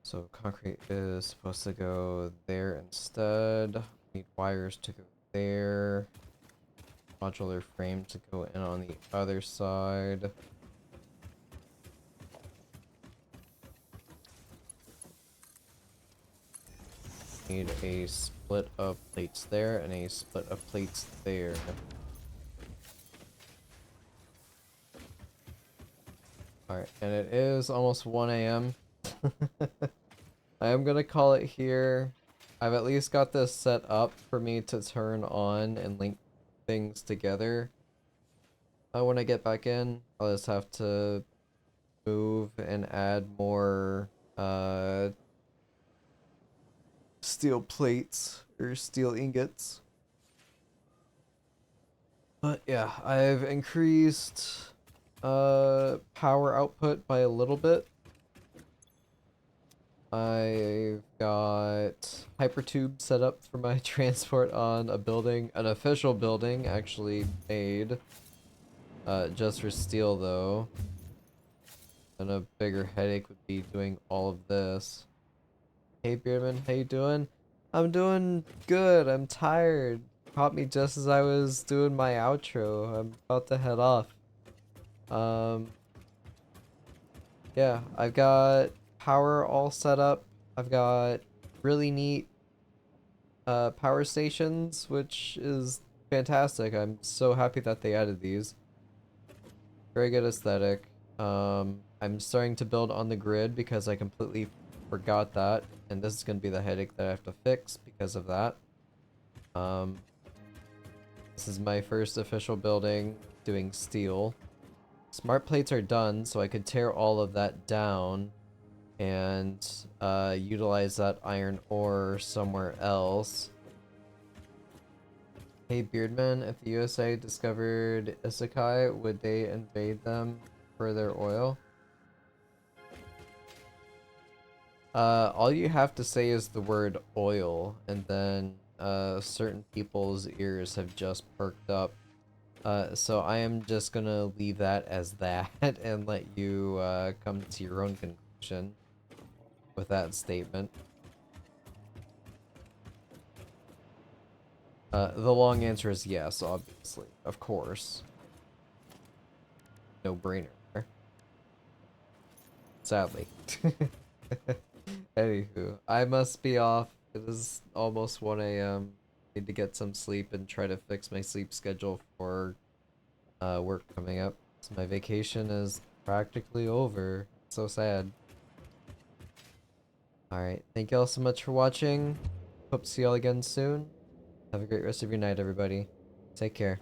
So concrete is supposed to go there instead. Need wires to go there. Modular frame to go in on the other side. Need a split of plates there and a split of plates there. Alright, and it is almost 1 a.m. I am gonna call it here. I've at least got this set up for me to turn on and link things together. When I get back in, I'll just have to move and add more steel plates or steel ingots. But yeah, I've increased power output by a little bit. I've got hypertube set up for my transport on a building, an official building actually made. Just for steel though. And a bigger headache would be doing all of this. Hey Beardman, how you doing? I'm doing good. I'm tired. Caught me just as I was doing my outro. I'm about to head off. Um, yeah, I've got power all set up. I've got really neat power stations, which is fantastic. I'm so happy that they added these. Very good aesthetic. I'm starting to build on the grid because I completely forgot that, and this is going to be the headache that I have to fix because of that. Um, this is my first official building doing steel. Smart plates are done, so I could tear all of that down and utilize that iron ore somewhere else. Hey Beardman, if the USA discovered Isekai, would they invade them for their oil? All you have to say is the word oil, and then certain people's ears have just perked up. So I am just gonna leave that as that and let you come to your own conclusion with that statement. The long answer is yes, obviously. Of course. No brainer. Sadly. Anywho, I must be off. It is almost 1 a.m. Need to get some sleep and try to fix my sleep schedule for work coming up. So my vacation is practically over. So sad. Alright, thank you all so much for watching. Hope to see y'all again soon. Have a great rest of your night, everybody. Take care.